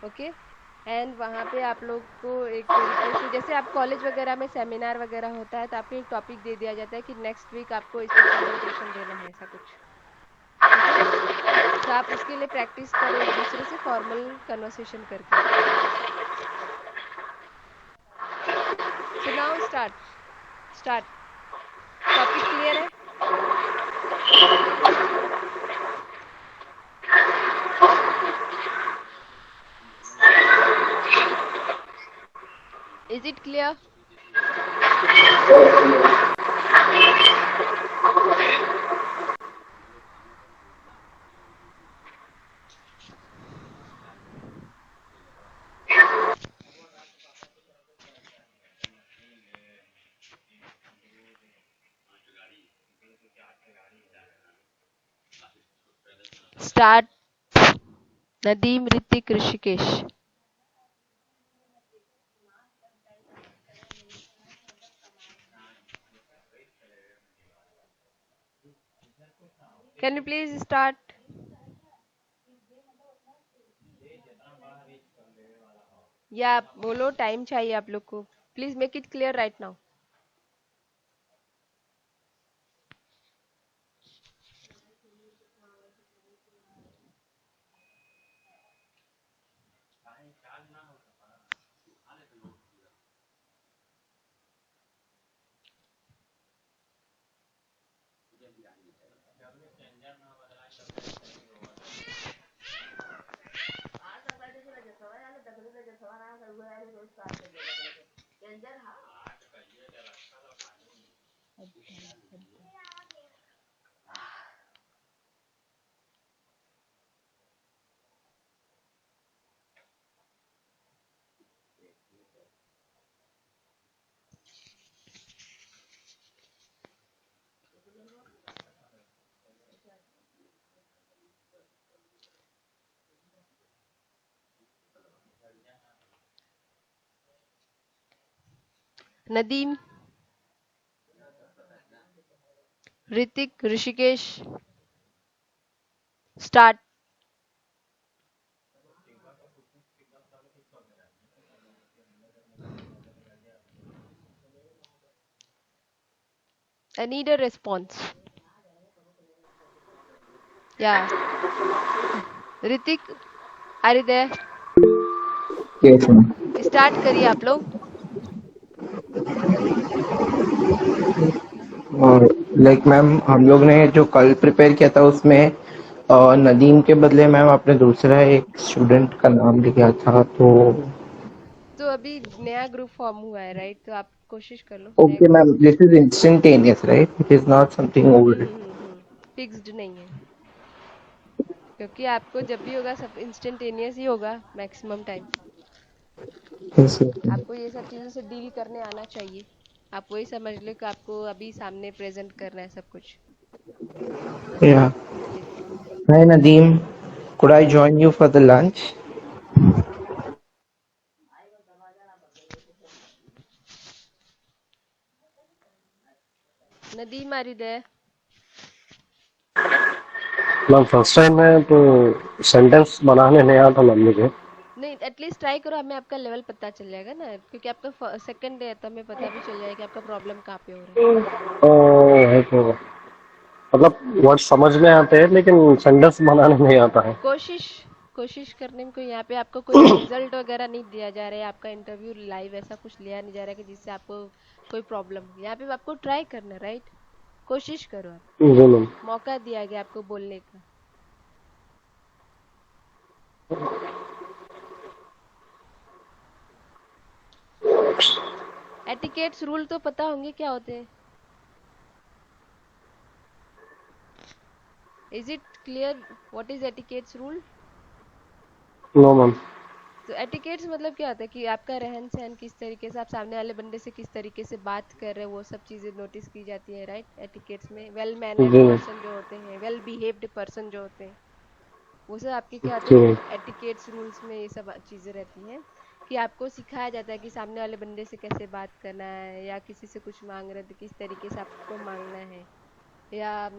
Speaker 1: ओके। एंड वहाँ पे आप लोग को एक तरीके से, जैसे आप कॉलेज वगैरह में सेमिनार वगैरह होता है तो आपको एक टॉपिक दे दिया जाता है कि नेक्स्ट वीक आपको इस पर प्रेजेंटेशन देना है, ऐसा कुछ, ओके। तो आप उसके लिए प्रैक्टिस करो एक दूसरे से फॉर्मल कन्वर्सेशन करके। So now start. Topic clear है? Is it clear? Start. Nadeem, Ritik, Rishikesh. Can you please start? या बोलो, टाइम चाहिए आप लोग को। Please make it clear right now. Nadeem, Hrithik, Rishikesh, start. I need a response. Yeah. Ritik, are you there?
Speaker 7: Yes ma'am.
Speaker 1: Start करिए आप लोग।
Speaker 7: और लाइक मैम हम लोग ने जो कल प्रिपेयर किया था उसमें नदीम के बदले मैम आपने दूसरा एक स्टूडेंट का नाम लिखा था, तो
Speaker 1: तो अभी नया ग्रुप फॉर्म हुआ है राइट, तो आप कोशिश कर लो नया
Speaker 7: okay
Speaker 1: group.
Speaker 7: Ma'am, this is instantaneous right, it is not something old.
Speaker 1: Fixed नहीं है, क्योंकि आपको जब भी होगा सब इंस्टेंटेनियस ही होगा मैक्सिमम टाइम। आपको ये सब चीज़ों से डील करने आना चाहिए। आप वही समझ लो कि आपको अभी सामने प्रेजेंट करना है सब कुछ।
Speaker 7: या
Speaker 1: Yes.
Speaker 7: Hi Nadeem, could I join you for the lunch?
Speaker 1: Nadeem are you there?
Speaker 4: Ma'am first time है तो सेंटेंस बनाने नहीं आता मैम मुझे।
Speaker 1: नहीं, एटलीस्ट ट्राई करो, हमें आपका लेवल पता चल जाएगा ना, क्योंकि आपका सेकंड डे है तो हमें पता भी चल जाएगा कि आपका प्रॉब्लम कहाँ पे हो रहा है।
Speaker 4: है तो मतलब वर्ड समझ में आते हैं लेकिन सेंटेंस बनाने नहीं आता है।
Speaker 1: कोशिश कोशिश करने में कोई, यहाँ पे आपको कोई रिजल्ट वगैरह नहीं दिया जा रहा है, आपका इंटरव्यू लाइव ऐसा कुछ लिया नहीं जा रहा है कि जिससे आपको कोई प्रॉब्लम हो। यहाँ पे आपको ट्राई करना है, राइट? कोशिश करो आप,
Speaker 4: जी मैम।
Speaker 1: मौका दिया गया आपको बोलने का। एटिकेट्स रूल तो पता होंगे क्या होते हैं? Is it clear what is etiquettes rule?
Speaker 4: No ma'am.
Speaker 1: तो एटिकेट्स मतलब क्या होता है कि आपका रहन सहन किस तरीके से, आप सामने वाले बंदे से किस तरीके से बात कर रहे हैं, वो सब चीजें नोटिस की जाती है, राइट? एटिकेट्स में वेल मैनर्ड
Speaker 4: जी मैम।
Speaker 1: पर्सन जो होते हैं, वेल बिहेव्ड पर्सन जो होते हैं, वो सब आपके क्या होते
Speaker 4: जी
Speaker 1: हैं,
Speaker 4: मैम।
Speaker 1: एटिकेट्स रूल्स में ये सब चीजें रहती हैं कि आपको सिखाया जाता है कि सामने वाले बंदे से कैसे बात करना है, या किसी से कुछ मांग रहे हैं तो किस तरीके से आपको मांगना है, या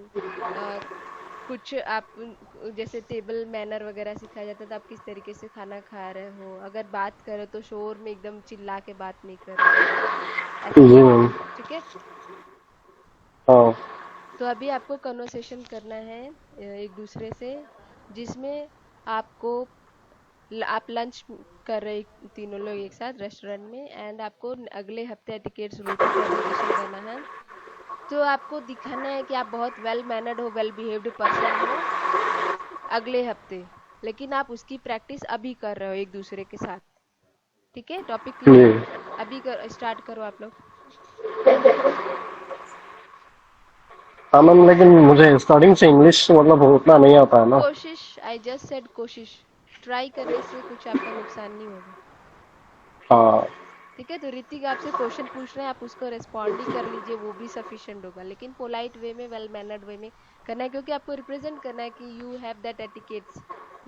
Speaker 1: कुछ आप जैसे टेबल मैनर वगैरह सिखाया जाता है, तो आप किस तरीके से खाना खा रहे हो, अगर बात करो तो शोर में एकदम चिल्ला के बात नहीं करना है, ऐसा
Speaker 4: जी
Speaker 1: सब।
Speaker 4: मैम।
Speaker 1: ठीक है,
Speaker 4: हाँ।
Speaker 1: तो अभी आपको कन्वर्सेशन करना है एक दूसरे से, जिसमें आपको आप लंच कर रहे तीनों लोग एक साथ रेस्टोरेंट में, एंड आपको अगले हफ्ते एटिकेट्स रूल पे प्रेजेंटेशन देना है। तो आपको दिखाना है कि आप बहुत वेल मैनर्ड हो, वेल बिहेव्ड पर्सन हो अगले हफ्ते, लेकिन आप उसकी प्रैक्टिस अभी कर रहे हो एक दूसरे के साथ। ठीक है, टॉपिक क्लियर
Speaker 4: जी।
Speaker 1: है? अभी स्टार्ट करो आप लोग।
Speaker 4: हाँ मैम, लेकिन मुझे स्टार्टिंग से इंग्लिश मतलब उतना नहीं आता है ना।
Speaker 1: कोशिश, आई जस्ट सेड कोशिश, ट्राई करने से कुछ आपका नुकसान नहीं होगा।
Speaker 4: हाँ।
Speaker 1: ठीक है, तो ऋतिक आपसे क्वेश्चन पूछ रहे हैं, आप उसको रेस्पॉन्ड ही कर लीजिए, वो भी सफिशिएंट होगा, लेकिन पोलाइट वे में, वेल मैनर्ड वे में करना है, क्योंकि आपको रिप्रेजेंट करना है कि यू हैव दैट एटिकेट्स,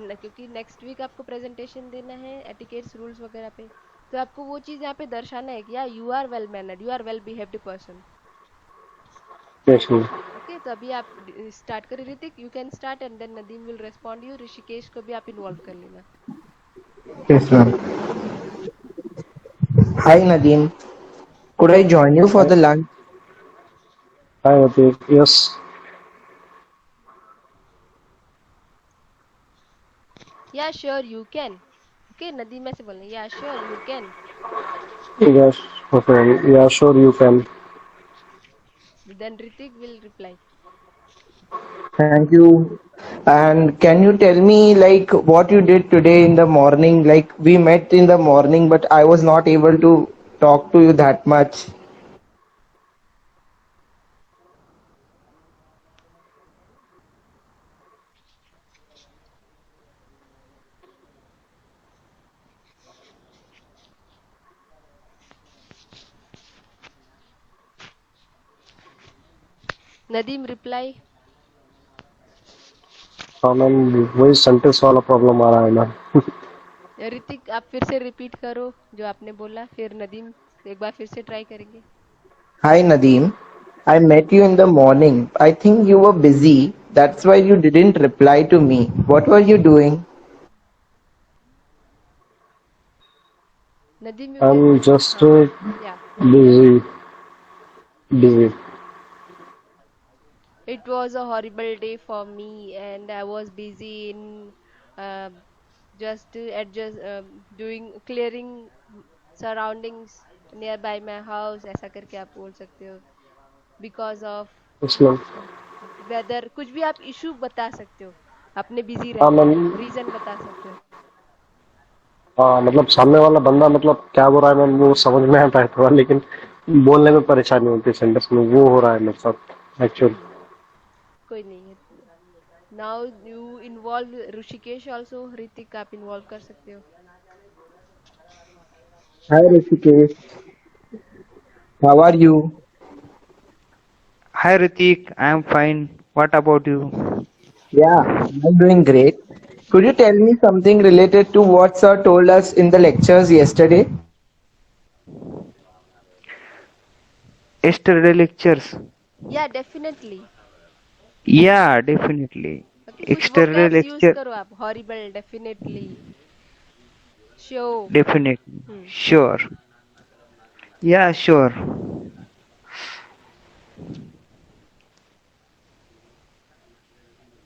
Speaker 1: क्योंकि नेक्स्ट वीक आपको प्रेजेंटेशन देना है एटिकेट्स रूल्स वगैरह पे। तो आपको वो चीज़ यहाँ पे दर्शाना है कि या you are well mannered, you are well behaved person.
Speaker 4: Yes ma'am.
Speaker 1: Okay, तो अभी आप स्टार्ट करें Hrithik, you can start and then Nadeem will respond you. Rishikesh को भी आप इन्वॉल्व कर लेना।
Speaker 7: Yes ma'am. Hi Nadeem, could I join you for
Speaker 4: hi.
Speaker 7: the lunch?
Speaker 4: Hi Hrithik. Yes.
Speaker 1: Yeah sure you can. Okay, Nadeem में से बोलना, yeah sure you can.
Speaker 4: Yes. Okay. Yeah sure you can.
Speaker 1: Then Ritik will reply.
Speaker 7: Thank you. And can you tell me like what you did today in the morning? Like we met in the morning, but I was not able to talk to you that much.
Speaker 1: Nadeem reply.
Speaker 4: हाँ ma'am, वही sentence वाला problem आ रहा है ma'am.
Speaker 1: Hrithik आप फिर से repeat करो जो आपने बोला, फिर नदीम एक बार फिर से ट्राई करेंगे।
Speaker 7: Hi Nadeem. I met you in the morning. I think you were busy. That's why you didn't reply to me. What were you doing?
Speaker 1: Nadeem, you can.
Speaker 4: I'm just
Speaker 1: हाँ, yeah.
Speaker 4: busy. Busy.
Speaker 1: It was a horrible day for me and I was busy in uh, just adjust doing clearing surroundings nearby my house, ऐसा करके आप बोल सकते हो. Because of
Speaker 4: yes ma'am.
Speaker 1: Whether, कुछ भी आप इशू बता सकते हो अपने बिजी
Speaker 4: हाँ
Speaker 1: रहने
Speaker 4: मैम.
Speaker 1: का, रीजन बता सकते हो.
Speaker 4: हाँ मतलब सामने वाला बंदा मतलब क्या बोल रहा है मैम वो समझ में आता है थोड़ा, लेकिन बोलने में परेशानी होती है सेंटेंस में, वो हो रहा है मेरे साथ एक्चुअली.
Speaker 1: कोई नहीं है. Now you involve Rishikesh also. Hrithik आप इन्वॉल्व कर सकते हो.
Speaker 7: Hi Rishikesh, how are you?
Speaker 10: Hi Ritik, I am fine. What about you?
Speaker 7: Yeah, I'm doing great. Could you tell me something related to what sir told us in the lectures yesterday?
Speaker 10: Yesterday lectures.
Speaker 1: या definitely.
Speaker 10: Yeah, definitely.
Speaker 1: Okay, कुछ
Speaker 10: Yesterday
Speaker 1: vocabs use
Speaker 10: lecture.
Speaker 1: करो आप. Horrible, definitely, sure.
Speaker 10: Definitely. Sure. Yeah, sure.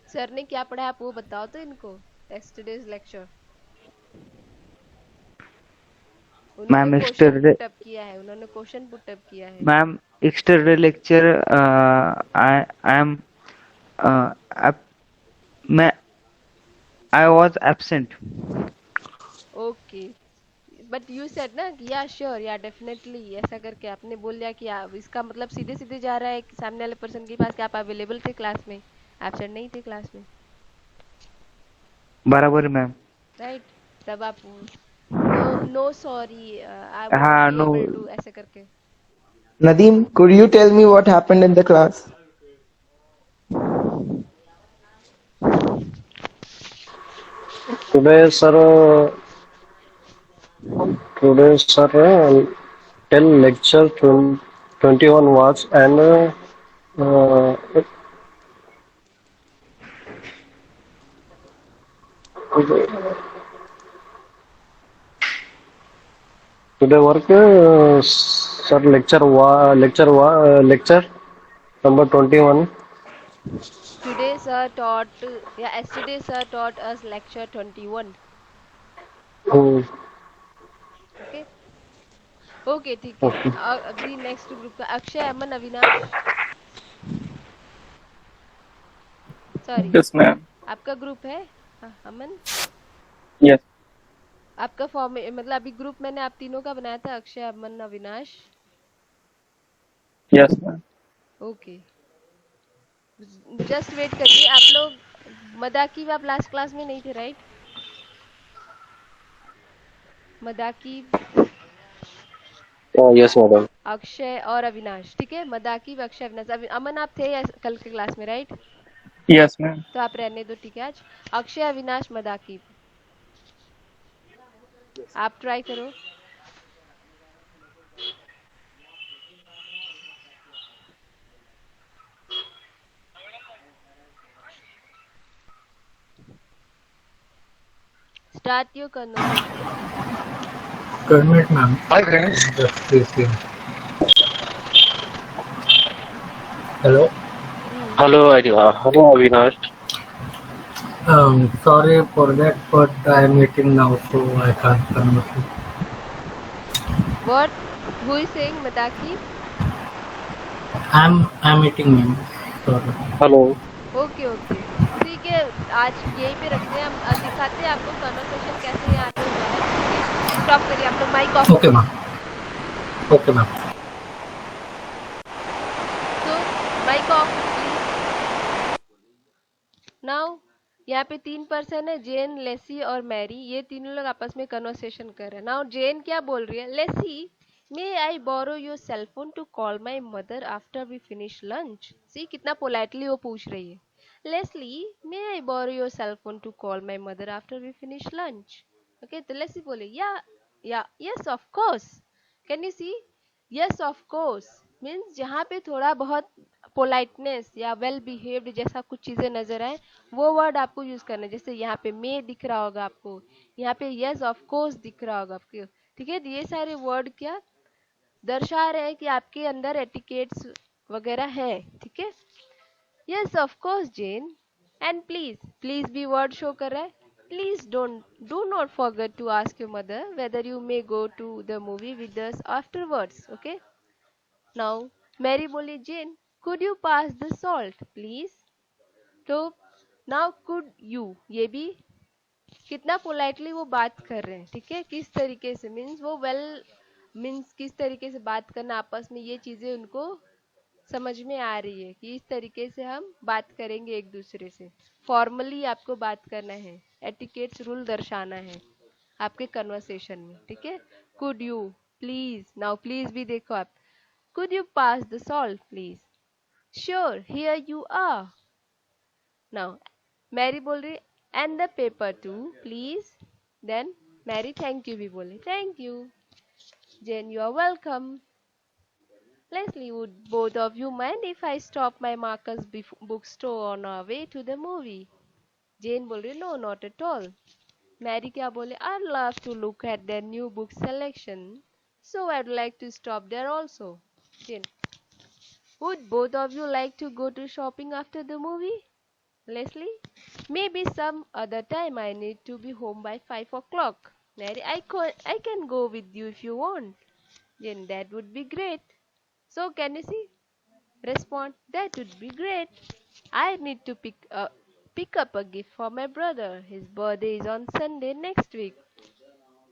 Speaker 1: Sir ने क्या पढ़ा आप वो बताओ तो इनको. यस्टरडेज लेक्चर उन्होंने
Speaker 10: Ma'am,
Speaker 1: क्वेश्चन
Speaker 10: yesterday.
Speaker 1: पुटअप किया है, उन्होंने क्वेश्चन पुटअप किया है.
Speaker 10: Ma'am, yesterday lecture. I am. Ab- मैं I was absent.
Speaker 1: Okay, but you said ना कि या श्योर या डेफिनेटली, ऐसा करके आपने बोल दिया कि इसका मतलब सीधे सीधे जा रहा है कि सामने वाले पर्सन के पास कि आप अवेलेबल थे क्लास में, एब्सेंट नहीं थे क्लास में.
Speaker 10: बराबर मैम.
Speaker 1: राइट. तब आप no no sorry, I won't
Speaker 10: हाँ
Speaker 1: बी
Speaker 10: no.
Speaker 1: एबल टू, ऐसे करके.
Speaker 7: Nadeem, could you tell me what happened in the class?
Speaker 4: Today, sir, tell lecture 21 was and uh, today work sir lecture number 21.
Speaker 1: Today sir taught, yeah, yesterday sir taught us lecture 21.
Speaker 4: Hmm.
Speaker 1: Okay. Okay ठीक है.
Speaker 4: Okay.
Speaker 1: अभी next group का Akshay, Aman, Avinash. Sorry,
Speaker 5: Yes, ma'am.
Speaker 1: आपका group है. अमन,
Speaker 5: Yes.
Speaker 1: आपका form मतलब अभी group मैंने आप तीनों का बनाया था, Akshay, Aman, Avinash.
Speaker 5: Yes, ma'am.
Speaker 1: Okay, just wait करिए आप लोग. मदाकिब आप लास्ट क्लास में नहीं थे राइट? मदाकिब,
Speaker 8: Yes, madam.
Speaker 1: अक्षय और अविनाश. ठीक है, मदाकिब, अक्षय, अविनाश. अमन आप थे कल के क्लास में राइट?
Speaker 5: Yes, ma'am.
Speaker 1: तो आप रहने दो. ठीक है, आज अक्षय, अविनाश, मदाकिब. आप ट्राई करो. Start your conversation.
Speaker 9: Good night, ma'am.
Speaker 3: Hi, friends.
Speaker 9: Just please give. Hello.
Speaker 8: Hello, Avinash.
Speaker 9: Sorry for that, but I'm eating now, so I can't convert it.
Speaker 1: What? Who is saying Madaki?
Speaker 9: I'm eating, ma'am. Sorry.
Speaker 8: Hello.
Speaker 1: Okay okay, ठीक है. आज यहीं पे रखते हैं हम. दिखाते हैं आपको कन्वर्सेशन कैसे यहाँ पे होता है. स्टॉप करिए आप लोग, mic off.
Speaker 9: Okay, ma'am. Okay, ma'am.
Speaker 1: तो माइक ऑफ प्लीज. नाउ यहाँ पे 3 पर्सन है, जेन, लेसी और मैरी. ये तीनों लोग आपस में कन्वर्सेशन कर रहे हैं. नाउ जेन क्या बोल रही है? Lacey, may I borrow your cell phone to call my mother after we finish lunch. See कितना पोलाइटली वो पूछ रही है. Leslie, may I borrow your cell phone to call my mother after we finish lunch. Okay, तो Lacey बोले या yes of course. Can you see? Yes of course means जहाँ पे थोड़ा बहुत पोलाइटनेस या वेल बिहेव्ड जैसा कुछ चीजें नजर आए, वो वर्ड आपको यूज करना है. जैसे यहाँ पे मे दिख रहा होगा आपको, यहाँ पे यस ऑफ कोर्स दिख रहा होगा आपको. ठीक है, ये सारे वर्ड क्या दर्शा रहे हैं कि आपके अंदर एटिकेट्स वगैरह है. ठीक है, yes of course Jane. And please, please भी वर्ड शो कर रहा है. Please do not forget to ask your mother whether you may go to the movie with us afterwards. Okay? Now Mary बोली, Jane, could you pass the salt, please? तो now could you, ये भी कितना politely वो बात कर रहे हैं, ठीक है, किस तरीके से, मीन्स वो मीन्स किस तरीके से बात करना आपस में, ये चीजें उनको समझ में आ रही है कि इस तरीके से हम बात करेंगे एक दूसरे से, फॉर्मली आपको बात करना है, एटिकेट्स रूल दर्शाना है आपके कन्वर्सेशन में, ठीक है। Could you please, now please भी देखो आप, could you pass the salt please, sure here you are. Now Mary बोल रही and the pepper too please, then Mary thank you भी बोले, thank you. Jane you are welcome. Leslie, would both of you mind if I stop my Marcus bookstore on our way to the movie? Jane बोल रही, no, not at all. Mary क्या बोले, I'd love to look at their new book selection, so I'd like to stop there also. Jane, would both of you like to go to shopping after the movie? Leslie, maybe some other time. I need to be home by 5 o'clock. Mary, I can go with you if you want. Jane, that would be great. So can you see? Respond, that would be great. I need to pick up a gift for my brother. His birthday is on Sunday next week.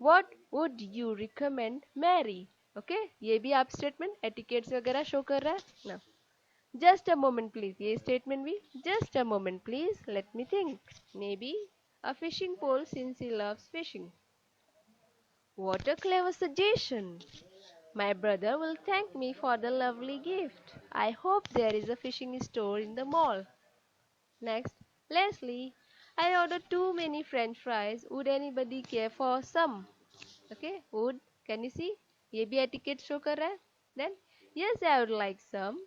Speaker 1: What would you recommend, Mary? Okay, ये भी आप statement etiquettes वगैरह show कर रहा है ना। Just a moment please, ये statement भी just a moment please, let me think, may be a fishing pole since he loves fishing. What a clever suggestion. My brother will thank me for the lovely gift. I hope there is a fishing store in the mall. Next, Leslie, I ordered too many French fries. Would anybody care for some? Okay, would. Can you see? ये भी etiquette show कर रहा है. Then, yes, I would like some.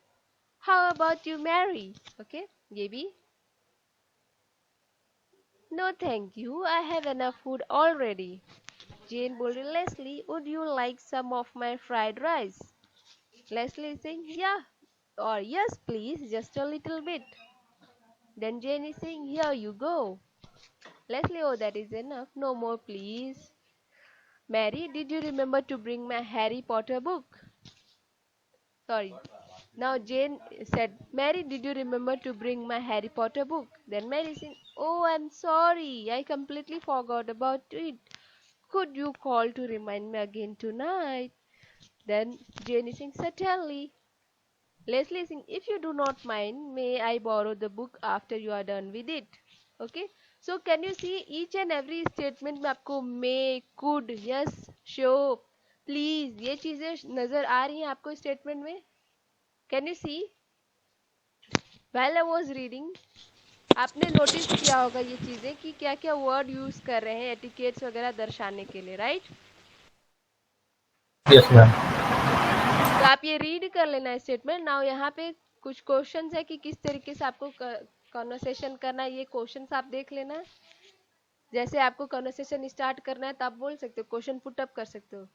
Speaker 1: How about you, Mary? Okay, ये भी. No, thank you. I have enough food already. Jane बोल रही, Leslie, would you like some of my fried rice? Leslie is saying, yeah, or yes, please, just a little bit. Then Jane is saying, here you go. Leslie, oh, that is enough. No more, please. Mary, did you remember to bring my Harry Potter book? Sorry. Now Jane said, Mary, did you remember to bring my Harry Potter book? Then Mary said, oh, I'm sorry. I completely forgot about it. Could you call to remind me again tonight? Then Jane is saying, certainly. Leslie is saying, if you do not mind, may I borrow the book after you are done with it? Okay. So can you see each and every statement में आपको may, could, yes, sure, please ये चीजें नजर आ रही हैं आपको statement में? Can you see? While I was reading, आपने नोटिस किया होगा ये चीजें कि क्या क्या वर्ड यूज कर रहे हैं एटिकेट्स वगैरह दर्शाने के लिए, राइट?
Speaker 5: Yes, ma'am.
Speaker 1: तो आप ये रीड कर लेना स्टेटमेंट। नाउ यहाँ पे कुछ क्वेश्चंस है कि किस तरीके से आपको कॉन्वर्सेशन करना है, ये क्वेश्चंस आप देख लेना। जैसे आपको कॉन्वर्सेशन स्टार्ट करना है तो आप बोल सकते हो, क्वेश्चन पुट अप कर सकते हो।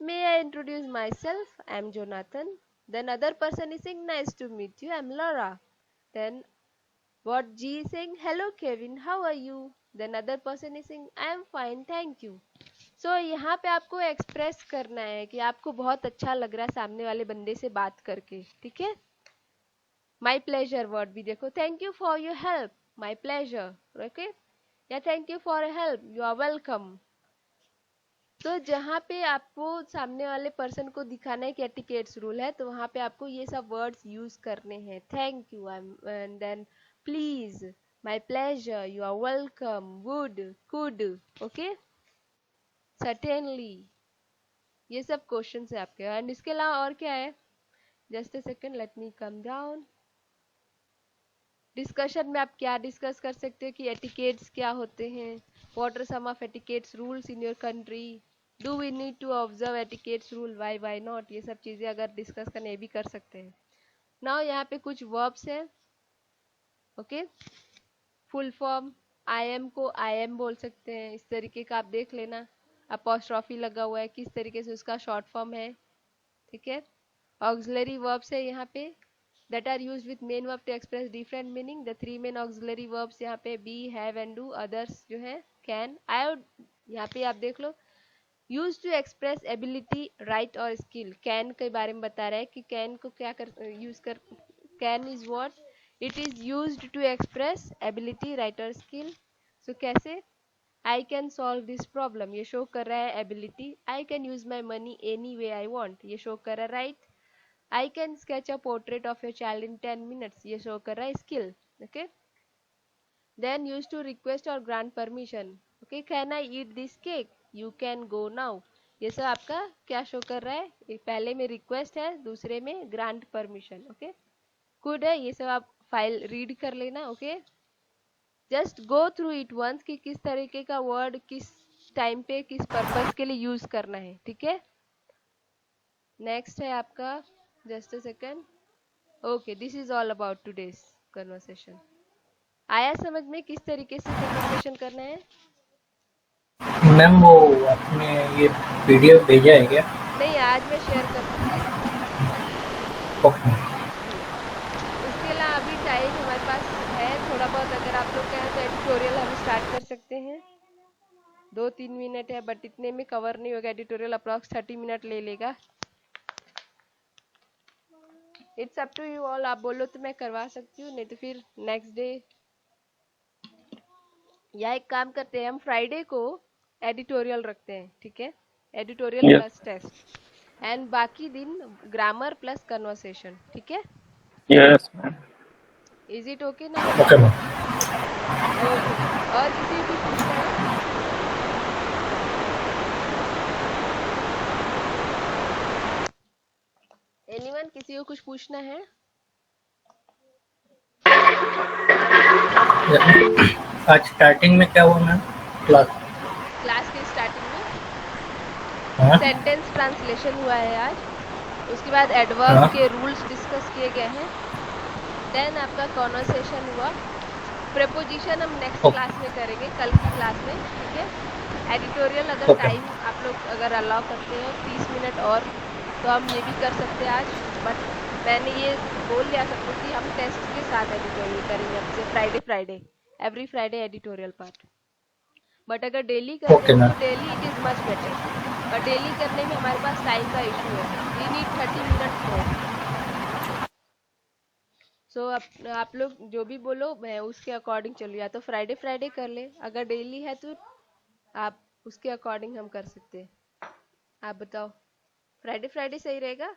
Speaker 1: May I introduce myself, I am Jonathan. Then other person is saying nice to meet you, I am Laura. Then what G is saying, hello Kevin, how are you? Then other person is saying, I am fine, thank you. So यहाँ पे आपको express करना है कि आपको बहुत अच्छा लग रहा है सामने वाले बंदे से बात करके, ठीक है। माई प्लेजर वर्ड भी देखो, thank you for your help, my pleasure, okay, या thank you for help, you are welcome. तो जहाँ पे आपको सामने वाले पर्सन को दिखाना है कि एटिकेट्स रूल है, तो वहाँ पे आपको ये सब वर्ड्स यूज करने हैं। Thank you, and then please, my pleasure, you are welcome, would, could, okay, certainly, ये सब क्वेश्चन है आपके। एंड इसके अलावा और क्या है, just a second, let me come down. Discussion में आप क्या डिस्कस कर सकते हो कि एटिकेट्स क्या होते हैं, what are some of etiquettes rules in your country, do we need to observe etiquettes rule, why not, ये सब चीजें अगर डिस्कस करने भी कर सकते हैं। नाउ यहाँ पे कुछ वर्ब्स है, okay, full form, I am को आई एम बोल सकते हैं, इस तरीके का आप देख लेना। अपोस्ट्रॉफी लगा हुआ है, किस तरीके से उसका शॉर्ट फॉर्म है, ठीक है। ऑक्सिलरी वर्ब्स है यहाँ पे, that are used with main verb to express different meaning. The three main auxiliary verbs यहाँ पे be, have and do. Others जो है can. I would यहाँ पे आप देख लो use to express ability right और स्किल. कैन के बारे में बता रहा है कि कैन को क्या कर यूज कर. Can is what it is used to express ability right और स्किल. सो कैसे I can solve this problem, ये शो कर रहा है ability. I can use my money any way I want, ये शो कर रहा है right. I can sketch a portrait of a child in 10 minutes, ये शो कर रहा है skill. Okay then use to request और grant permission. Okay can I eat this cake, you can go now, ये सब आपका क्या शो कर रहा है. पहले में रिक्वेस्ट है, दूसरे में ग्रांट परमिशन. ओके गुड है, ये सब आप फाइल रीड कर लेना. Okay just go through it once कि किस तरीके का वर्ड किस टाइम पे किस पर्पस के लिए यूज करना है. ठीक है नेक्स्ट है आपका just a second. Okay this is all about today's conversation. आया समझ में किस तरीके से कन्वर्सेशन करना है.
Speaker 11: मैम वो आपने ये पीडीएफ भेजा है क्या?
Speaker 1: नहीं आज मैं शेयर कर दूंगी.
Speaker 11: ओके.
Speaker 1: उसके अलावा अभी टाइम हमारे पास है थोड़ा बहुत, अगर आप लोग कहें तो एडिटोरियल हम स्टार्ट कर सकते हैं. 2-3 मिनट है बट इतने में कवर नहीं होगा. एडिटोरियल अप्रॉक्स 30 मिनट ले लेगा. It's up to you all, आप बोलो तो मैं करवा सकती हूँ, नहीं तो फिर नेक्स्ट डे. या एक काम करते हैं हम फ्राइडे को एडिटोरियल रखते हैं. ठीक है editorial
Speaker 5: Yes.
Speaker 1: Plus test and बाकी दिन ग्रामर प्लस कन्वर्सेशन. ठीक है
Speaker 5: Yes, ma'am.
Speaker 1: Is it okay ना.
Speaker 11: Okay ma'am.
Speaker 1: और किसी भी पूछना है. एनीवन किसी को कुछ पूछना है.
Speaker 11: आज स्टार्टिंग में क्या हुआ मैम क्लास?
Speaker 1: क्लास के स्टार्टिंग में
Speaker 11: हाँ?
Speaker 1: सेंटेंस ट्रांसलेशन हुआ है आज. उसके बाद एडवर्ब
Speaker 11: हाँ?
Speaker 1: के रूल्स डिस्कस किए गए हैं. देन आपका कॉन्वर्सेशन हुआ. प्रेपोजिशन हम नेक्स्ट
Speaker 11: ओके.
Speaker 1: क्लास में करेंगे, कल की क्लास में. ठीक है एडिटोरियल अगर
Speaker 11: ओके.
Speaker 1: टाइम आप लोग अगर अलाउ करते हो 30 मिनट और तो हम ये भी कर सकते हैं आज. बट मैंने ये बोल लिया सबको कि हम टेस्ट के साथ एडिटोरियल करेंगे अब से. Friday every Friday editorial part. But अगर डेली करते
Speaker 11: ओके
Speaker 1: हो
Speaker 11: मैम.
Speaker 1: तो daily it is much better. और डेली करने में हमारे पास टाइम का इशू है. We need 30 minute more. So आप लोग जो भी बोलो मैं उसके अकॉर्डिंग चलूँ. या तो फ्राइडे कर ले, अगर डेली है तो आप उसके अकॉर्डिंग हम कर सकते हैं. आप बताओ फ्राइडे सही रहेगा.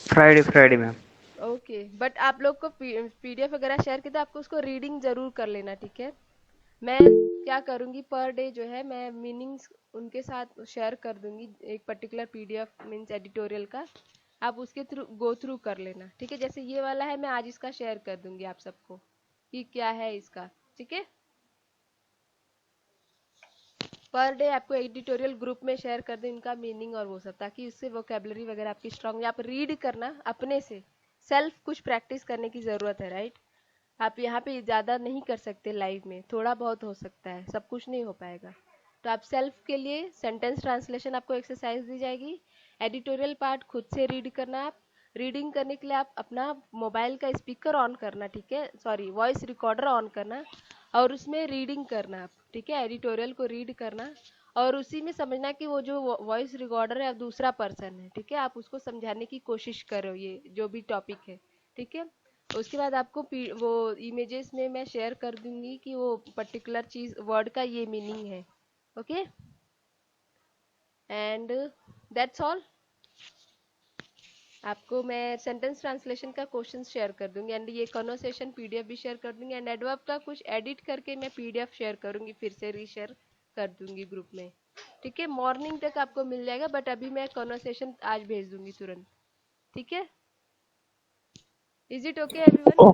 Speaker 10: Friday ma'am.
Speaker 1: ओके बट आप लोग को पीडीएफ वगैरह शेयर किया तो आपको उसको रीडिंग जरूर कर लेना. ठीक है मैं क्या करूँगी पर डे जो है मैं मीनिंग्स उनके साथ शेयर कर दूंगी. एक पर्टिकुलर पीडीएफ मीन्स एडिटोरियल का आप उसके थ्रू गो थ्रू कर लेना. ठीक है जैसे ये वाला है मैं आज इसका शेयर कर दूंगी आप सबको कि क्या है इसका. ठीक है पर डे आपको एडिटोरियल ग्रुप में शेयर कर दो इनका मीनिंग और वो सब, ताकि उससे वोकेबलरी वगैरह आपकी स्ट्रांग. आप रीड करना अपने से, सेल्फ कुछ प्रैक्टिस करने की ज़रूरत है राइट. आप यहाँ पे ज़्यादा नहीं कर सकते लाइव में, थोड़ा बहुत हो सकता है, सब कुछ नहीं हो पाएगा. तो आप सेल्फ के लिए सेंटेंस ट्रांसलेशन आपको एक्सरसाइज दी जाएगी. एडिटोरियल पार्ट खुद से रीड करना. आप रीडिंग करने के लिए आप अपना मोबाइल का स्पीकर ऑन करना. ठीक है सॉरी वॉइस रिकॉर्डर ऑन करना और उसमें रीडिंग करना आप. ठीक है एडिटोरियल को रीड करना और उसी में समझना कि वो जो वॉइस रिकॉर्डर है दूसरा पर्सन है. ठीक है आप उसको समझाने की कोशिश करो ये जो भी टॉपिक है. ठीक है उसके बाद आपको वो इमेजेस में मैं शेयर कर दूंगी कि वो पर्टिकुलर चीज वर्ड का ये मीनिंग है. Okay and that's all. आपको मैं सेंटेंस ट्रांसलेशन का क्वेश्चन शेयर कर दूंगी एंड ये कन्वर्सेशन पीडीएफ भी शेयर कर दूंगी एंड एडवर्ब का कुछ एडिट करके मैं पीडीएफ शेयर करूंगी, फिर से रीशेयर कर दूंगी ग्रुप में. ठीक है मॉर्निंग तक आपको मिल जाएगा बट अभी मैं कन्वर्सेशन आज भेज दूंगी तुरंत. ठीक है is it okay everyone.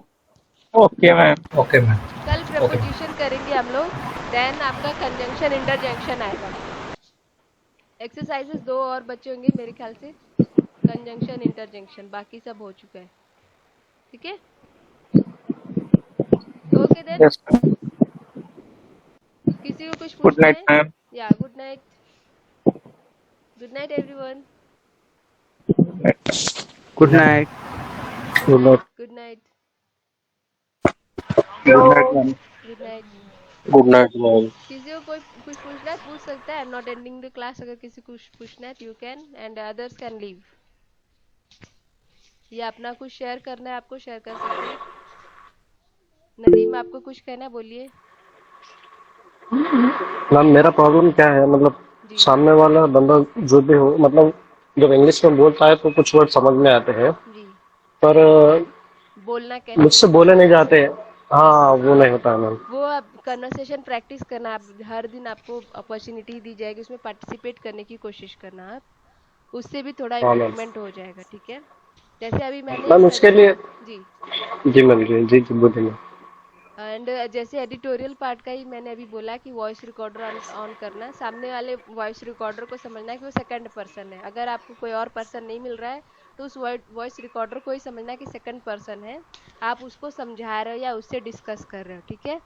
Speaker 5: Okay ma'am.
Speaker 11: Okay ma'am.
Speaker 1: कल प्रपोजिशन करेंगे हम लोग. देन आपका कंजंक्शन इंटरजेक्शन आएगा. एक्सरसाइजेस 2 और बच्चे होंगे मेरे ख्याल से. कंजंक्शन इंटरजेक्शन बाकी सब हो चुका है. ठीक है ओके देन.
Speaker 5: Yes, ma'am.
Speaker 1: किसी को कुछ
Speaker 5: Good
Speaker 1: पूछना
Speaker 5: night,
Speaker 1: है.
Speaker 5: ma'am.
Speaker 1: या good night everyone.
Speaker 10: Good night.
Speaker 4: Good night.
Speaker 1: Good night.
Speaker 3: Good night ma'am.
Speaker 1: Good night.
Speaker 8: Good night ma'am.
Speaker 1: किसी को कोई कुछ पूछना है पूछ सकता है। नॉट एंडिंग द क्लास, अगर किसी को कुछ पूछना है you can and others can leave. या अपना कुछ शेयर करना है आपको शेयर कर सकते हैं। नदीम आपको कुछ कहना है बोलिए।
Speaker 4: मैम मेरा प्रॉब्लम क्या है, मतलब
Speaker 1: जी
Speaker 4: सामने वाला बंदा जो भी हो, मतलब जब इंग्लिश में बोलता है तो कुछ वर्ड समझ में आते हैं,
Speaker 1: जी।
Speaker 4: पर
Speaker 1: बोलना कैसे
Speaker 4: मुझसे
Speaker 1: है।
Speaker 4: बोले नहीं जाते।
Speaker 1: जी
Speaker 4: हाँ, वो नहीं होता है मैम।
Speaker 1: वो आप कन्वर्सेशन प्रैक्टिस करना। आप हर दिन आपको अपॉर्चुनिटी दी जाएगी, उसमें पार्टिसिपेट करने की कोशिश करना आप। उससे भी थोड़ा
Speaker 4: हाँ मैम।
Speaker 1: इम्प्रूवमेंट हो जाएगा। ठीक है। जैसे अभी मैंने
Speaker 4: मैम उसके लिए
Speaker 1: जी
Speaker 4: जी मैम, जी जी जी बोलिए मैम।
Speaker 1: एंड जैसे एडिटोरियल पार्ट का ही मैंने अभी बोला कि वॉइस रिकॉर्डर ऑन ऑन करना है। सामने वाले वॉइस रिकॉर्डर को समझना है कि वो सेकंड पर्सन है। अगर आपको कोई और पर्सन नहीं मिल रहा है तो उस वॉइस रिकॉर्डर को ही समझना है कि सेकंड पर्सन है। आप उसको समझा रहे हो या उससे डिस्कस कर रहे हो। ठीक है।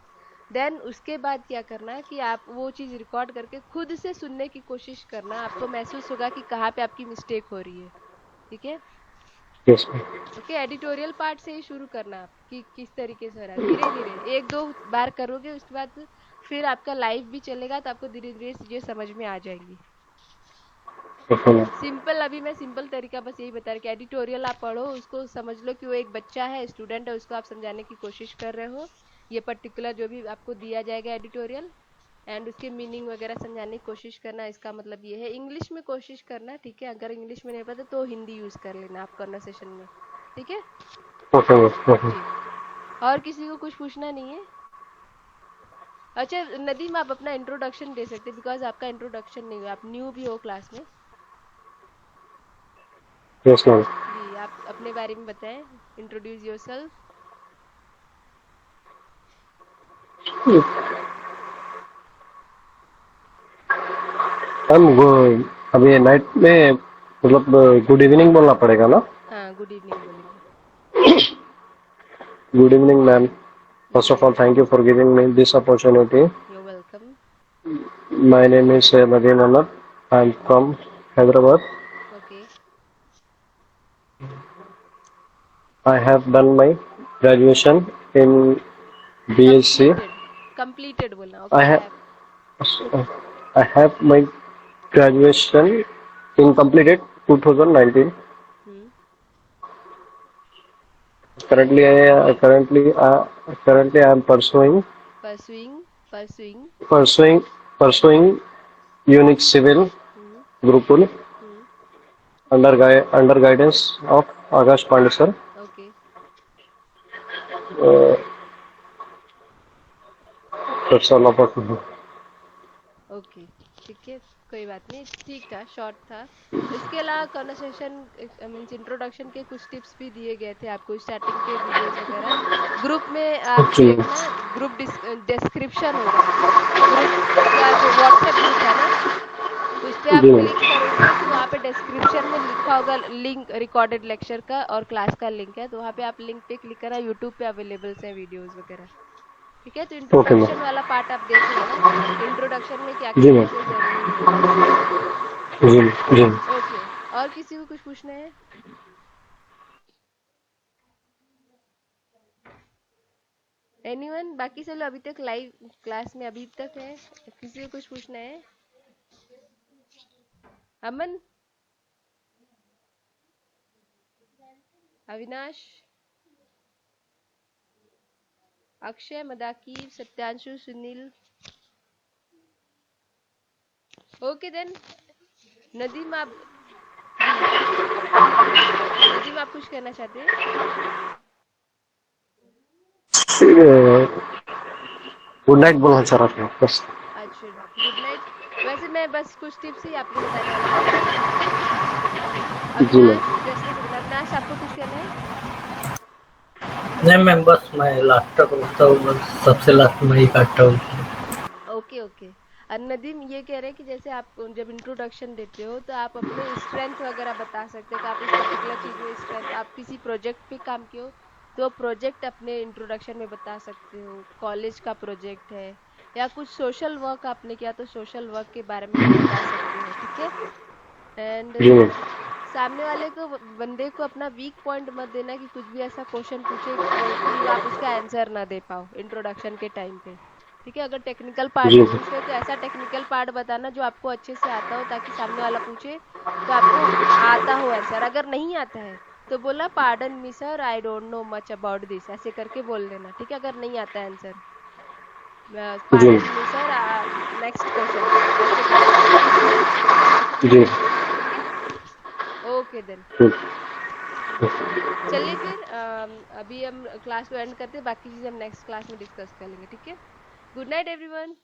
Speaker 1: देन उसके बाद क्या करना है कि आप वो चीज़ रिकॉर्ड करके खुद से सुनने की कोशिश करना। आपको महसूस होगा कि कहाँ पे आपकी मिस्टेक हो रही है। ठीक है।
Speaker 4: Yes ma'am.
Speaker 1: Okay. Editorial part से ही शुरू करना आप कि किस तरीके से हो रहा है। धीरे धीरे एक दो बार करोगे उसके बाद फिर आपका लाइव भी चलेगा तो आपको धीरे धीरे चीजें समझ में आ जाएंगी।
Speaker 4: Okay ma'am.
Speaker 1: सिंपल अभी मैं सिंपल तरीका बस यही बता रही कि एडिटोरियल आप पढ़ो, उसको समझ लो कि वो एक बच्चा है, स्टूडेंट है, उसको आप समझाने की कोशिश कर रहे हो। ये पर्टिकुलर जो भी आपको दिया जाएगा एडिटोरियल एंड उसके मीनिंग वगैरह समझाने की कोशिश करना। इसका मतलब ये है इंग्लिश में कोशिश करना। ठीक है। अगर इंग्लिश में नहीं पता तो हिंदी यूज कर लेना आप कन्वर्सेशन में। ठीक है
Speaker 4: ओके मैम।
Speaker 1: जी। और किसी को कुछ पूछना नहीं है। अच्छा नदीम आप अपना इंट्रोडक्शन दे सकते हैं बिकॉज आपका इंट्रोडक्शन नहीं हुआ, आप न्यू भी हो क्लास में।
Speaker 4: Yes ma'am.
Speaker 1: जी आप अपने बारे में बताएं। Introduce yourself.
Speaker 4: मैम वो अभी नाइट में मतलब गुड इवनिंग बोलना पड़ेगा ना?
Speaker 1: हाँ गुड इवनिंग बोलेंगे।
Speaker 4: Good evening ma'am. First
Speaker 1: जी
Speaker 4: of all, thank you for giving me this opportunity.
Speaker 1: You welcome.
Speaker 4: My name is Nadeem Ahmed. I'm from Hyderabad.
Speaker 1: Okay.
Speaker 4: I have done my graduation in BSc.
Speaker 1: Completed completed बोलना।
Speaker 4: I
Speaker 1: okay
Speaker 4: have I have my graduation in completed 2019. Currently I am
Speaker 1: pursuing pursuing
Speaker 4: pursuing pursuing Unix Civil Gurukul under guidance of Akash Pandey sir.
Speaker 1: Okay.
Speaker 4: Uh, that's all about me.
Speaker 1: Okay ठीक है कोई बात नहीं, ठीक था, short था। इसके अलावा कन्वर्सेशन मीन्स इंट्रोडक्शन के कुछ टिप्स भी दिए गए थे आपको स्टार्टिंग के वीडियोस वगैरह। ग्रुप में आप
Speaker 4: जी
Speaker 1: देखना, ग्रुप डिस्क्रिप्शन होगा। ग्रुप का जो व्हाट्सएप ग्रुप है ना उस पर आप
Speaker 4: जी मैम।
Speaker 1: क्लिक करोगे तो वहाँ पे डिस्क्रिप्शन में लिखा होगा लिंक रिकॉर्डेड लेक्चर का और क्लास का लिंक है, तो वहाँ पे आप लिंक पे क्लिक करना। यूट्यूब पे अवेलेबल है वीडियोस वगैरह। ठीक है। तो
Speaker 4: ओके मैम।
Speaker 1: इंट्रोडक्शन वाला पार्ट आप देख लेना, इंट्रोडक्शन में क्या क्या
Speaker 4: जी मैम।
Speaker 1: चीजें जरूरी होती है।
Speaker 4: जी जी।
Speaker 1: ओके। और किसी को कुछ पूछना है। एनीवन? बाकी सब लोग अभी तक लाइव क्लास में अभी तक है, किसी को कुछ पूछना है। अमन, अविनाश, अक्षय, मदाकिर, सत्यांशु, सुनील। ओके देन नदीम आप जी नदीम आप कुछ कहना चाहते हैं।
Speaker 4: गुड नाइट बोलना चाह रहा था बस।
Speaker 1: अच्छा गुड नाइट। वैसे मैं बस कुछ टिप्स ही आपको बताने वाली थी और कुछ नहीं।
Speaker 4: जी मैम।
Speaker 1: अविनाश जस्ट अविनाश आपको कुछ कहना है।
Speaker 11: नहीं मैम, बस मैं लास्ट तक रुकता हूँ, बस सबसे लास्ट में ही काटता हूँ।
Speaker 1: Okay okay. और नदीम ये कह रहे हैं कि जैसे आप जब इंट्रोडक्शन देते हो तो आप अपने स्ट्रेंथ वगैरह बता सकते हो कि आप इस पर्टिकुलर चीज़ में स्ट्रेंथ, आप किसी प्रोजेक्ट पे काम किए हो तो प्रोजेक्ट अपने इंट्रोडक्शन में बता सकते हो। कॉलेज का प्रोजेक्ट है या कुछ सोशल वर्क आपने किया तो सोशल वर्क के बारे में भी बता सकते हो। ठीक है। एंड
Speaker 4: जी मैम।
Speaker 1: सामने वाले को बंदे को अपना वीक पॉइंट मत देना कि कुछ भी ऐसा क्वेश्चन पूछे कि आप उसका आंसर ना दे पाओ इंट्रोडक्शन के टाइम पे। ठीक है, अगर टेक्निकल पार्ट
Speaker 4: जी
Speaker 1: में
Speaker 4: जी
Speaker 1: पूछ रहे हो तो ऐसा टेक्निकल पार्ट बताना जो आपको अच्छे से आता हो, ताकि सामने वाला पूछे तो आपको आता हो आंसर। अगर नहीं आता है तो बोला pardon me sir, I don't know much about this, ऐसे करके बोल देना। ठीक है, अगर नहीं आता है आंसर,
Speaker 4: जी
Speaker 1: pardon me sir, next question, ऐसे करके।
Speaker 4: जी
Speaker 1: ठीक है, ओके देन।
Speaker 4: ठीक।
Speaker 1: चलिए फिर अभी हम क्लास को एंड करते हैं, बाकी चीजें हम नेक्स्ट क्लास में डिस्कस कर लेंगे। ठीक है, गुड नाइट एवरीवन।